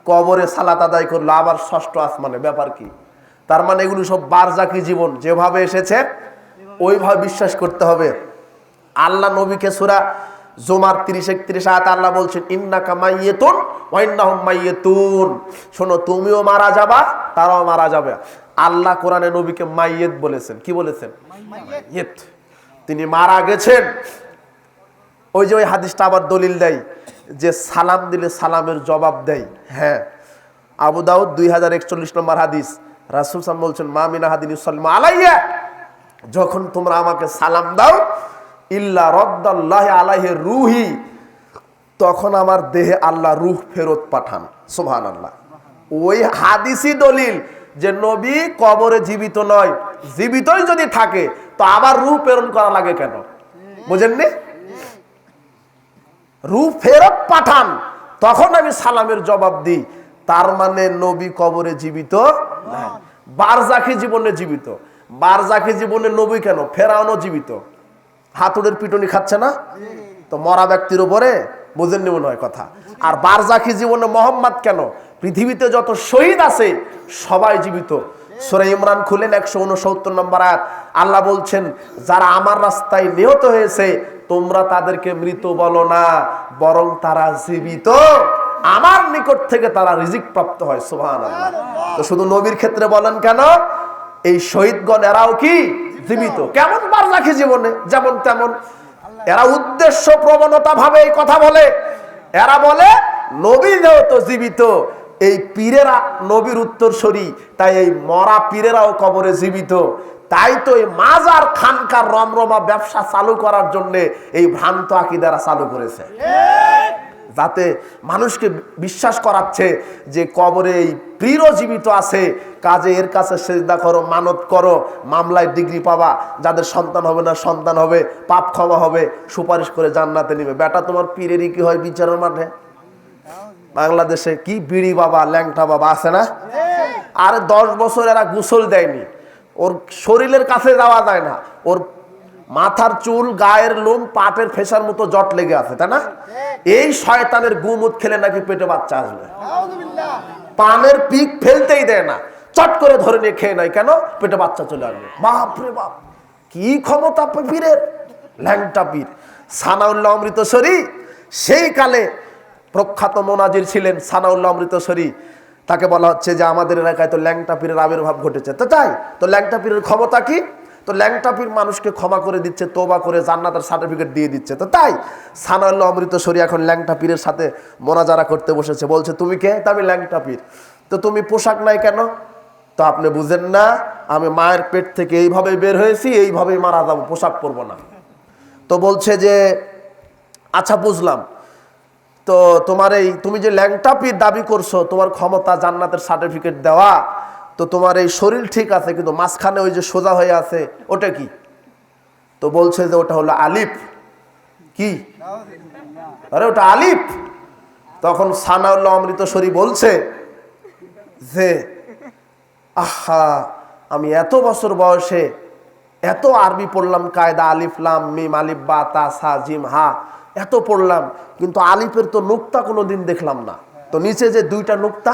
কবরে সালাত আদায় করলো আবার ষষ্ঠ আসমানে। ব্যাপার কি? তার মানে এগুলো সব বারজাকি জীবন, যেভাবে এসেছে ওইভাবে বিশ্বাস করতে হবে। আল্লাহ নবীকে সূরা জুমার 30-31 আয়াতে আল্লাহ বলছেন ইন্নাকা মাইয়িতুন ওয়া ইন্নাহুম মাইয়িতুন। শোনো, তুমিও মারা যাবা, তারাও মারা যাবে। আল্লাহ কোরআনে নবীকে মাইয়িত বলেছেন। কি বলেছেন? মাইয়িত। তিনি মারা গেছেন। ওই যে ওই হাদিসটা আবার দলিল দেয় যে সালাম দিলে সালামের জবাব দেয়। হ্যাঁ, আবু দাউদ 2041 নম্বর হাদিস। রাসূল সাল্লাল্লাহু আলাইহি ওয়াসাল্লাম বলছেন মা মিন আহাদিন ইউসাল্লিমু আলাইয়া, যখন তোমরা আমাকে সালাম দাও, ইল্লা রাদ্দাল্লাহি আলাইহি রূহি, তখন আমার দেহে আল্লাহ রূহ ফেরত পাঠান। সুবহানাল্লাহ। ওই হাদিসই দলিল যে নবী কবরে জীবিত নয়, জীবিতই যদি থাকে তো আবার রূহ প্রেরণ করা লাগে কেন? বুঝেননি? রূহ ফেরত পাঠান, তখন আমি সালামের জবাব দিই। তার মানে নবী কবরে জীবিত না, বারজাখী জীবনে জীবিত। বারজাখী জীবনে নবী কেন? ফেরাউনও জীবিত, হাতুড়ের পিটুনি খাচ্ছে না তো মরা ব্যক্তির উপরে। বুঝেননি মনে হয় কথা? আর বারজাখী জীবনে মোহাম্মদ কেন? পৃথিবীতে যত শহীদ আছে সবাই জীবিত। সূরা ইমরান খুলেন 169 নম্বর আয়াত। আল্লাহ বলছেন যারা আমার রাস্তায় নিহত হয়েছে তোমরা তাদেরকে মৃত বলো না, বরং তারা জীবিত, আমার নিকট থেকে তারা রিজিক প্রাপ্ত হয়। সুবহানাল্লাহ। তো শুধু নবীর ক্ষেত্রে বলেন কেন? এই শহীদগণ এরাও কি জীবিত? কেমন বারজাখী জীবনে? যেমন তেমন। এরা উদ্দেশ্য প্রবণতা ভাবে এই কথা বলে। এরা বলে নবী যেহেতু জীবিত, এই পীরেরা নবীর উত্তরসূরি, তাই এই মরা পীরেরাও কবরে জীবিত। তাই তো এই মাজার খানকার রমরমা ব্যবসা চালু করার জন্য এই ভ্রান্ত আকীদারা চালু করেছে, যাতে মানুষকে বিশ্বাস করাচ্ছে যে কবরে এই পীরও জীবিত আছে, কাজে এর কাছে সিজদা করো, মানত করো, মামলায় ডিগ্রি পাবা, যাদের সন্তান হবে না সন্তান হবে, পাপ ক্ষমা হবে, সুপারিশ করে জান্নাতে নিবে। বেটা তোমার পীরেরই কি হয় বিচারের মাঠে? বাংলাদেশে কি বিড়ি বাবা, ল্যাংটা বাবা আছে না? আরে 10 বছর এরা গোসল দেয়নি, ওর শরীরের কাছে যাওয়া যায় না, ওর মাথার চুল, গায়ের লোম, পাটের ফেসার মতো জট লেগে আছে, তাই না? এই শয়তানের গুমুত খেলে নাকি পেটে বাচ্চা আসবে। পানের পিক ফেলতেই দেয় না, চট করে ধরে নিয়ে খেয়ে নেয়। কেন? পেটে বাচ্চা চলে আসবে। বাপ রে বাপ, কি ক্ষমতা পীরের! ল্যাংটা পীর সানাউল্লাহ অমৃতসরী সেই কালে প্রখ্যাত মোনাজির ছিলেন। সানাউল্লাহ অমৃতসরী, তাকে বলা হচ্ছে যে আমাদের এলাকায় তো ল্যাংটা পীরের আবির্ভাব ঘটেছে। তো তাই তো ল্যাংটা পীরের ক্ষমতা কি? তো ল্যাংটা পীর মানুষকে ক্ষমা করে দিচ্ছে, তোবা করে জান্নাতের সার্টিফিকেট দিয়ে দিচ্ছে। তো তাই সানাউল্লাহ অমৃতসরী এখন ল্যাংটা পীরের সাথে মোনাজারা করতে বসেছে। বলছে তুমি কে? তা আমি ল্যাংটা পীর। তো তুমি পোশাক নাই কেন? তো আপনি বুঝেন না, আমি মায়ের পেট থেকে এইভাবে বের হয়েছি, এইভাবেই মারা যাবো, পোশাক পরবো না। তো বলছে যে আচ্ছা বুঝলাম, তো তোমার এই তুমি যে ল্যাংটা পীর দাবি করছো, তোমার ক্ষমতা জান্নাতের সার্টিফিকেট দেওয়া, তো তোমার এই শরীর ঠিক আছে, কিন্তু মাঝখানে ওই যে সোজা হয়ে আছে ওটা কি? তো বলছে যে ওটা হলো আলিফ। কি? আরে ওটা আলিফ। তখন সানাউল্লাহ অমৃতসরী বলছে যে আহা, আমি এত বছর বয়সে এত আরবি পড়লাম, কায়দা, আলিফ লাম মিম আলিফ বা তা সা জিম হা, এত পড়লাম, কিন্তু আলিফের তো নুক্তা কোনোদিন দেখলাম না। তো নিচে যে 2টা নুক্তা,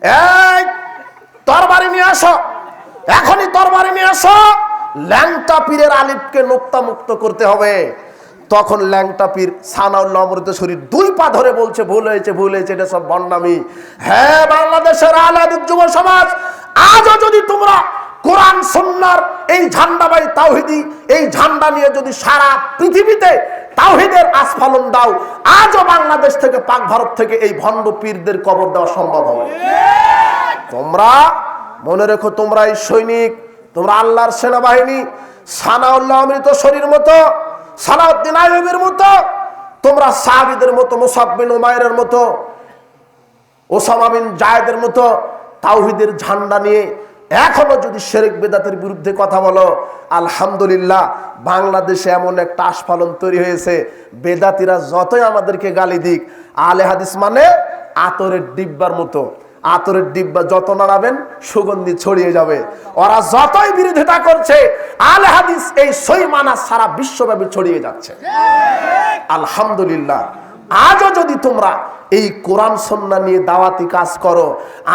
এই তরবারি নিয়ে আসো, এখনই তরবারি নিয়ে আসো, ল্যাংটা পীরের আলিফকে নোক্তা মুক্ত করতে হবে। তখন ল্যাংটা পীর সানাউল্লাহ অমৃতসরীর 2 পা ধরে বলছে ভুল হয়েছে, ভুল হয়েছে, এটা সব বন্ডামি। হ্যাঁ, বাংলাদেশের আহলে হাদিস যুব সমাজ, আজও যদি তোমরা কোরআন সুন্নাহর এই ঝান্ডাবাই তাওহীদি এই ঝান্ডা নিয়ে যদি সারা পৃথিবীতে তাওহীদের আস্ফালন দাও, আজও বাংলাদেশ থেকে, পাক ভারত থেকে এই ভণ্ড পীরদের কবর দেওয়া সম্ভব হবে। তোমরা মনে রেখো, তোমরা এই সৈনিক, তোমরা আল্লাহর সেনাবাহিনী, সানাউল্লাহ অমৃতসরীর মতো, সালাউদ্দিন আইয়ুবীর মতো, তোমরা সাহাবীদের মতো, মুসাব বিন উমাইরের মতো, ওসামা বিন জায়েদের মতো তাওহীদের ঝান্ডা নিয়ে এখনো যদি শিরক বিদআতের বিরুদ্ধে কথা বলো, আলহামদুলিল্লাহ বাংলাদেশে এমন একটা আস্ফালন তৈরি হয়েছে, বেদাতিরা যতই আমাদেরকে গালি দিক, আহলে হাদিস মানে আতরের ডিব্বার মতো, আতরের ডিব্বা যত নাড়াবেন সুগন্ধি ছড়িয়ে যাবে। ওরা যতই বিরোধিতা করছে, আহলে হাদিস এই সই মানা সারা বিশ্বব্যাপী ছড়িয়ে যাচ্ছে। আলহামদুলিল্লাহ, আজও যদি তোমরা এই কোরআন সুন্নাহ নিয়ে দাওয়াতি কাজ করো,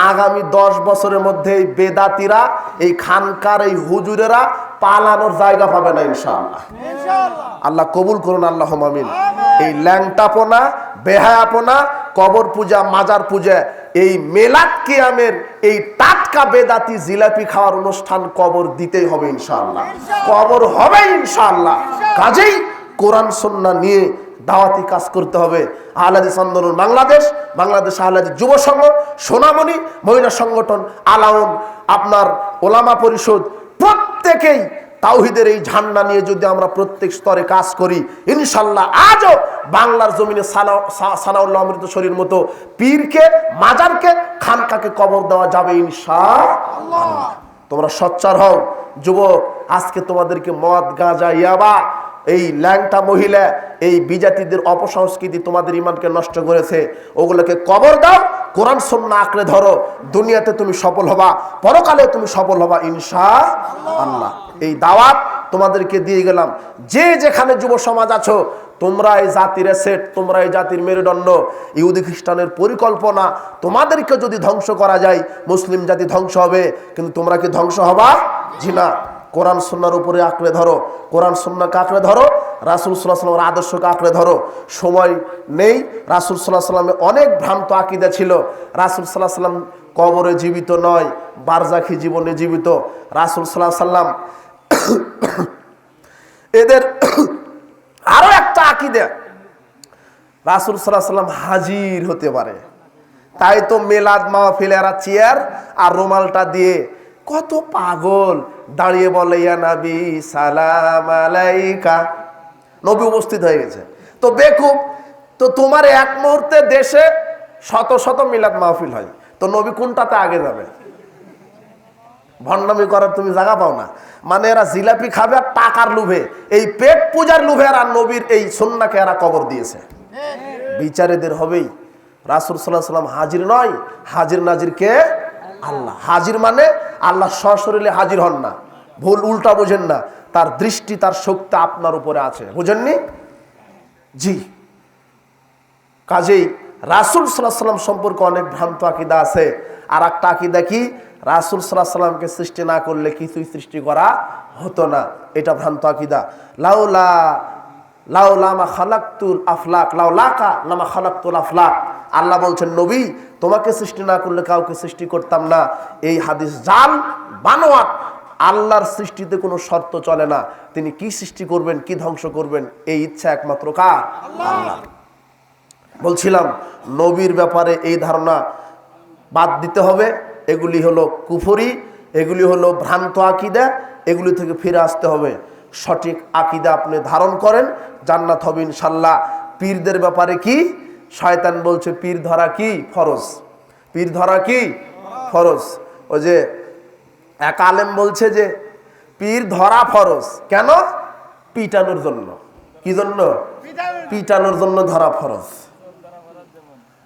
আগামী 10 বছরের মধ্যে এই বেদাতিরা, এই খানকার এই হুজুরেরা পালানোর জায়গা পাবে না ইনশাআল্লাহ। আল্লাহ কবুল করুন, আল্লাহুম্মা আমিন। এই ল্যাংটাপনা, বেহায়াপনা, কবর পূজা, মাজার পূজা, এই মিলাদ কিয়ামের এই টাটকা বেদাতি জিলাপি খাওয়ার অনুষ্ঠান কবর দিতেই হবে ইনশাআল্লাহ, কবর হবে ইনশাআল্লাহ। কাজেই কোরআন সুন্নাহ নিয়ে দাওয়াতি কাজ করতে হবে। আহলে হাদিস আন্দোলন বাংলাদেশ, বাংলাদেশ আহলে হাদিস যুব সংঘ, সোনামণি মহিলা সংগঠন, আলাউন, আপনার ওলামা পরিষদ, প্রত্যেকেই তাওহীদের এই ঝান্ডা নিয়ে যদি আমরা প্রত্যেক স্তরে কাজ করি, ইনশাআল্লাহ আজও বাংলার জমিনে সানাউল্লাহ অমৃতসরীর মতো পীরকে, মাজারকে, খানকাকে কবর দেওয়া যাবে ইনশাআল্লাহ। তোমরা সোচ্চার হও যুবক, আজকে তোমাদেরকে মদ, গাঁজা, ইয়াবা, এই ল্যাংটা মহিলা, এই বিজাতিদের অপসংস্কৃতি তোমাদের ইমানকে নষ্ট করেছে, ওগুলোকে কবর দাও, কোরআন সুন্নাহ আঁকড়ে ধরো, দুনিয়াতে তুমি সফল হবা, পরকালে তুমি সফল হবা ইনশাআল্লাহ। এই দাওয়াত তোমাদেরকে দিয়ে গেলাম। যে যেখানে যুব সমাজ আছো, তোমরা এই জাতির এসেট, তোমরা এই জাতির মেরুদণ্ড। ইহুদি খ্রিস্টানের পরিকল্পনা, তোমাদেরকে যদি ধ্বংস করা যায়, মুসলিম জাতি ধ্বংস হবে, কিন্তু তোমরা কি ধ্বংস হবা? জি না। কোরআন সুন্নাহর উপরে আঁকড়ে ধরো, কোরআন সুন্নাহকে আঁকড়ে ধরো, রাসূল সাল্লাল্লাহু আলাইহি ওয়াসাল্লামের আদর্শকে আঁকড়ে ধরো। সময় নেই, রাসূল সাল্লাল্লাহু আলাইহি ওয়াসাল্লামের অনেক ভ্রান্ত আকীদা ছিল। রাসূল সাল্লাল্লাহু আলাইহি ওয়াসাল্লাম কবরে জীবিত নয়, বারজাখী জীবনে জীবিত। রাসূল সাল্লাল্লাহু আলাইহি ওয়াসাল্লাম এদের আরো একটা আকীদা, রাসূল সাল্লাল্লাহু আলাইহি ওয়াসাল্লাম হাজির হতে পারে। তাই তো মিলাদ মাহফিলে এরা চেয়ার আর রুমালটা দিয়ে কত পাগল দাঁড়িয়ে বলে, ইয়া নবী সালাম আলাইকা, নবী উপস্থিত হয়ে গেছে। তো বেকুব, তো তোমার এক মুহূর্তে দেশে শত শত মিলাদ মাহফিল হয়, তো নবী কোনটাতে আগে যাবে? ভণ্ডামি করার তুমি জায়গা পাও না। মানে এরা জিলাপি খাবে আর টাকার লোভে, এই পেট পূজার লোভে এরা নবীর এই সুন্নাহকে এরা কবর দিয়েছে। বিচার এদের হবেই। রাসূল সাল্লাল্লাহু আলাইহি ওয়াসাল্লাম হাজির নয়, হাজির নাজির কে? আল্লাহ। হাজির মানে আল্লাহ সশরীরে হাজির হন না, ভুল উল্টা বোঝেন না, তার দৃষ্টি, তার শক্তি আপনার উপরে আছে, বুঝেননি? জি। কাজেই রাসূল সাল্লাল্লাহু আলাইহি ওয়াসাল্লাম সম্পর্কে অনেক ভ্রান্ত আকীদা আছে। আর একটা আকীদা কি? রাসূল সাল্লাল্লাহু আলাইহি ওয়াসাল্লামকে সৃষ্টি না করলে কিছুই সৃষ্টি করা হতো না, এটা ভ্রান্ত আকীদা। লাউলা মা খালাকতুল আফলাক, লাউলাকা লামা খালাকতুল আফলাক। আল্লাহ বলছেন, নবী তোমাকে সৃষ্টি না করলে কাউকে সৃষ্টি করতাম না। এই হাদিস জাল, বানোয়াট। আল্লাহর সৃষ্টিতে কোনো শর্ত চলে না, তিনি কি সৃষ্টি করবেন, কি ধ্বংস করবেন, এই ইচ্ছা একমাত্র কার? আল্লাহ। বলছিলাম নবীর ব্যাপারে এই ধারণা বাদ দিতে হবে। এগুলি হলো কুফরি, এগুলি হলো ভ্রান্ত আকীদা, এগুলি থেকে ফিরে আসতে হবে। সঠিক আকীদা আপনি ধারণ করেন, জান্নাত হবে ইনশাআল্লাহ। পীরদের ব্যাপারে কি? শয়তান বলছে পীর ধরা কি ফরজ, পীর ধরা কি ফরজ। ওই যে এক আলেম বলছে যে পীর ধরা ফরজ, কেন? পিটানোর জন্য। কি জন্য? পিটানোর জন্য ধরা ফরজ।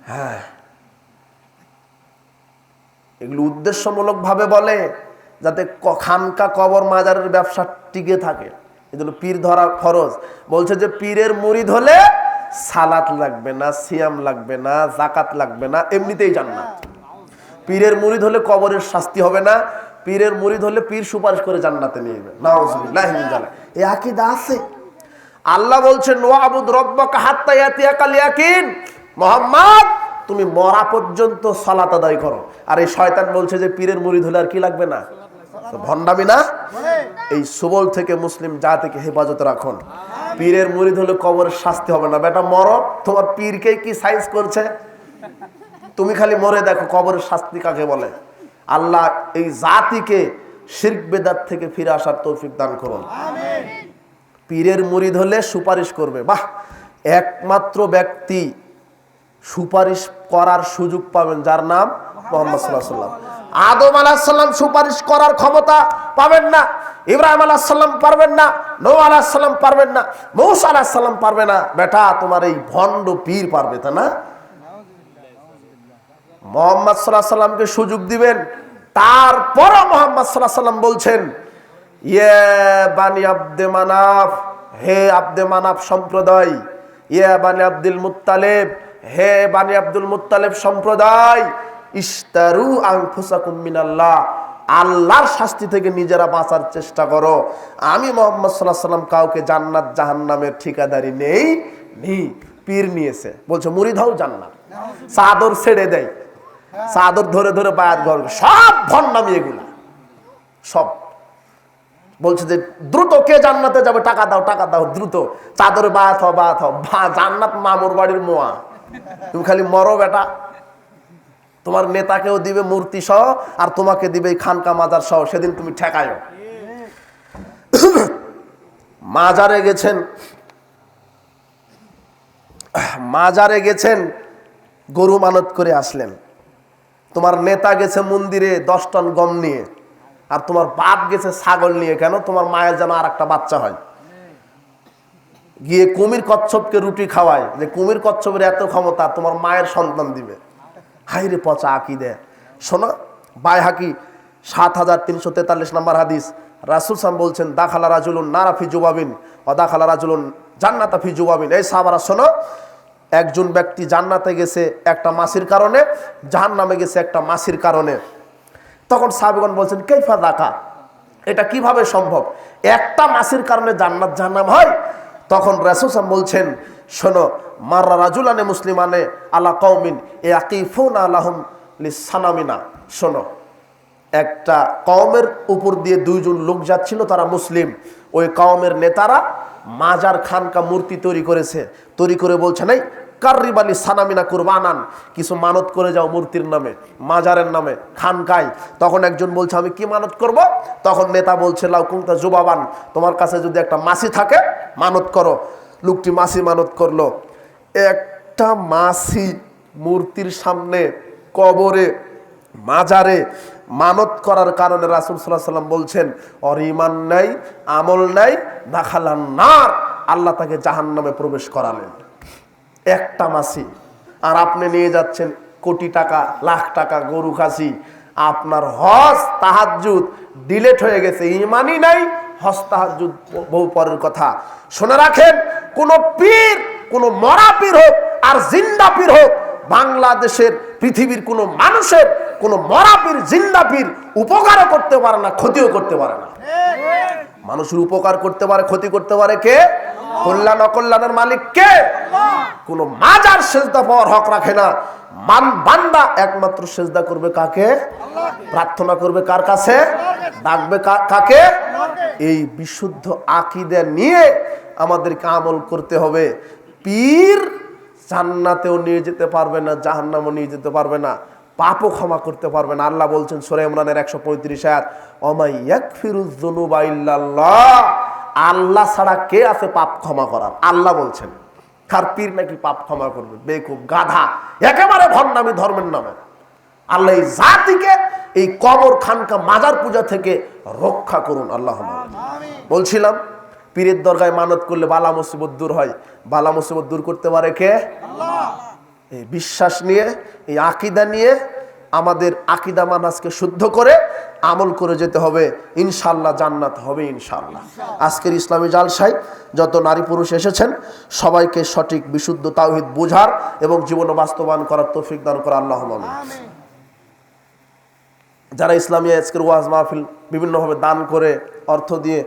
হ্যাঁ, এগুলো উদ্দেশ্যমূলক ভাবে বলে যাতে খানকা, কবর, মাজারের ব্যবসা টিকে থাকে। এগুলো পীর ধরা ফরজ। বলছে যে পীরের মুরিদ হলে সালাত লাগবে না, সিয়াম লাগবে না, জাকাত লাগবে না, এমনিতেই জান্নাত। পীরের মুরিদ হলে কবরের শাস্তি হবে না, পীরের মুরিদ হলে পীর সুপারিশ করে জান্নাতে নিয়ে যাবে, নাউজুবিল্লাহি মিন যালিক। এই আকীদা আছে। আল্লাহ বলছেন ওয়াবুদ রাব্বাকা হাত্তা ইয়াতিয়াকাল ইয়াকিন, মুহাম্মদ তুমি মরা পর্যন্ত সালাত আদায় করো। আর এই শয়তান বলছে যে পীরের মুরিদ হলে আর কি লাগবে না, ভণ্ডামি না? এই সুবল থেকে মুসলিম জাতিকে হেফাজতে রাখুন। পীরের মুরিদ হলে কবরের শাস্তি হবে না। বেটা মরো, তোমার পীরকে কি সাইজ করছে? তুমি খালি মরে দেখো কবরের শাস্তি কাকে বলে। আল্লাহ এই জাতিকে শিরক বেদাত থেকে ফিরে আসার তৌফিক দান করুন। পীরের মুরিদ হলে সুপারিশ করবে, বাহ! একমাত্র ব্যক্তি সুপারিশ করার সুযোগ পাবেন যার নাম মুহাম্মদ সাল্লাল্লাহু আলাইহি ওয়াসাল্লাম। আদম আলাইহিস সালাম সুপারিশ করার ক্ষমতা পাবেন না, ইব্রাহিম আলাইহিস সালাম পারবেন না, নূহ আলাইহিস সালাম পারবেন না, মূসা আলাইহিস সালাম পারবে না। বেটা তোমার এই ভণ্ড পীর পারবে, তা না? মুহাম্মদ সাল্লাল্লাহু আলাইহি সাল্লামকে সুযোগ দিবেন। তারপরও মুহাম্মদ সাল্লাল্লাহু আলাইহি সাল্লাম বলছেন, ইয়া বানি আব্দে মানাফ, হে আব্দে মানাফ সম্প্রদায়, ইয়া বানি আব্দুল মুত্তালিব, হে বানি আব্দুল মুত্তালিব সম্প্রদায়, ইশতারু আনফুসাকুম মিনাল্লাহ, আল্লাহর শাস্তি থেকে নিজেরা বাঁচার চেষ্টা করো। আমি মুহাম্মদ সাল্লাল্লাহু আলাইহি সাল্লাম কাউকে জান্নাত জাহান্নামের ঠিকাদারি নেই। পীর নিয়েছে, বলছে মুরিদ হও জান্নাত, চাদর ছেড়ে দেয়, চাদর ধরে ধরে বায়াত ঘর, সব ভণ্ডামি এগুলা সব। বলছে যে দ্রুত কে জান্নাতে যাবে, টাকা দাও টাকা দাও, দ্রুত চাদরে বায়াত হও বায়াত হও। জান্নাত মামুর বাড়ির মোয়া, তুমি খালি মরো বেটা। তোমার নেতাকেও দিবে মূর্তি সহ, আর তোমাকে দিবে খানকা মাজার সহ, সেদিন তুমি ঠেকায়ো। মাজারে গেছেন, মাজারে গেছেন, গরু মানত করে আসলেন। তোমার নেতা গেছে মন্দিরে 10 টন গম নিয়ে, আর তোমার বাপ গেছে ছাগল নিয়ে। কেন? তোমার মায়ের যেন আর একটা বাচ্চা হয়। গিয়ে কুমির কচ্ছপকে রুটি খাওয়ায়, যে কুমির কচ্ছপের এত ক্ষমতা তোমার মায়ের সন্তান দিবে। হাইরে পচা আকীদা। শোনো, বাইহাকি 7343 নম্বর হাদিস, রাসূল সাল্লাল্লাহু আলাইহি ওয়াসাল্লাম বলছেন, দাখালা রাজুলুন নারা ফি জুবাবিন ওয়া দাখালা রাজুলুন জান্নাতা ফি জুবাবিন। এই সাহাবারা শোনো, একজন ব্যক্তি জান্নাতে গেছে একটা মাছির কারণে, জাহান্নামে গেছে একটা মাছির কারণে। তখন সাহাবীগণ বলছেন, কাইফা যাকা, এটা কিভাবে সম্ভব? একটা মাছির কারণে জান্নাত জাহান্নাম হয়? তখন রাসূল সাল্লাল্লাহু আলাইহি ওয়াসাল্লাম বলছেন, শোনো, মাররা রাজুলানে মুসলিমানে আলা কওমিন ইয়াকিফুনা লাহুম লিসানামিনা। শোনো, একটা কওমের উপর দিয়ে 2 জন লোক যাচ্ছিল, তারা মুসলিম। ওই কওমের নেতারা মাজার খানকা মূর্তি তৈরি করেছে, তৈরি করে বলছে, নাই কাররিবালি সানামিনা কুরবানান, কিছু মানত করে যাও মূর্তির নামে, মাজারের নামে, খানকায়। তখন একজন বলছে, আমি কি মানত করব? তখন নেতা বলছে, লাউ কুনতা জুবাবান, তোমার কাছে যদি একটা মাছি থাকে মানত করো। লোকটি মাছি মানত করলো। একটা মাছি মূর্তির সামনে, কবরে, মাজারে মানত করার কারণে রাসূল সাল্লাল্লাহু আলাইহি ওয়াসাল্লাম বলছেন, ওর ঈমান নাই, আমল নাই, দাখালান নার, আল্লাহ তাকে জাহান্নামে প্রবেশ করালেন। একটা মাছি। আর আপনি নিয়ে যাচ্ছেন কোটি টাকা, লাখ টাকা, গরু খাসি। আপনার হজ তাহাজ্জুদ ডিলেট হয়ে গেছে, ঈমানই নাই, হজ তাহাজ্জুদ বহু পরের কথা। শুনে রাখেন, কোন পীর, কোন মরা পীর হোক আর জিন্দা পীর হোক, বাংলাদেশের পৃথিবীর কোন মানুষের কোন মরা পীর জিন্দা পীর উপকারও করতে পারে না, ক্ষতিও করতে পারে না। মানুষের উপকার করতে পারে, ক্ষতি করতে পারে কে? কল্যাণ অকল্যাণের মালিক কে? কোন মাজার সেজদা পাওয়ার হক রাখে না। বান্দা একমাত্র সেজদা করবে কাকে? প্রার্থনা করবে কার কাছে? ডাকবে কাকে? এই বিশুদ্ধ আকীদা নিয়ে আমাদেরকে আমল করতে হবে। পীর জান্নাতেও নিয়ে যেতে পারবে না, জাহান্নামেও নিয়ে যেতে পারবে না, পাপও ক্ষমা করতে পারবে না। আল্লাহ বলছেন সূরা ইমরানের 135 আয়াত, ওমা ইয়াগফিরুয যুনুবা ইল্লাল্লাহ, আল্লাহ ছাড়া কে আছে পাপ ক্ষমা করার? আল্লাহ বলছেন। কার পীর নাকি পাপ ক্ষমা করবে? বেকুব, গাধা, একেবারে ভণ্ডামি ধর্মের নামে। আল্লাহ এই জাতিকে এই কবর, খানকা, মাজার পূজা থেকে রক্ষা করুন। আল্লাহ বলছিলাম, পীরের দরগায় মানত করলে বালা মুসিবত দূর হয়। বালা মুসিবত দূর করতে পারে কে? আল্লাহ। এই বিশ্বাস নিয়ে, এই আকীদা নিয়ে আমাদের আকীদা মানহাজকে শুদ্ধ করে আমল করে যেতে হবে, ইনশাআল্লাহ জান্নাত হবে ইনশাআল্লাহ। আজকের ইসলামী জালসায় যত নারী পুরুষ এসেছেন সবাইকে সঠিক বিশুদ্ধ তাওহীদ বোঝার এবং জীবনে বাস্তবায়ন করার তৌফিক দান করে আল্লাহুম্মা আমিন। যারা ইসলামী আজকের ওয়াজ মাহফিল বিভিন্নভাবে দান করে, অর্থ দিয়ে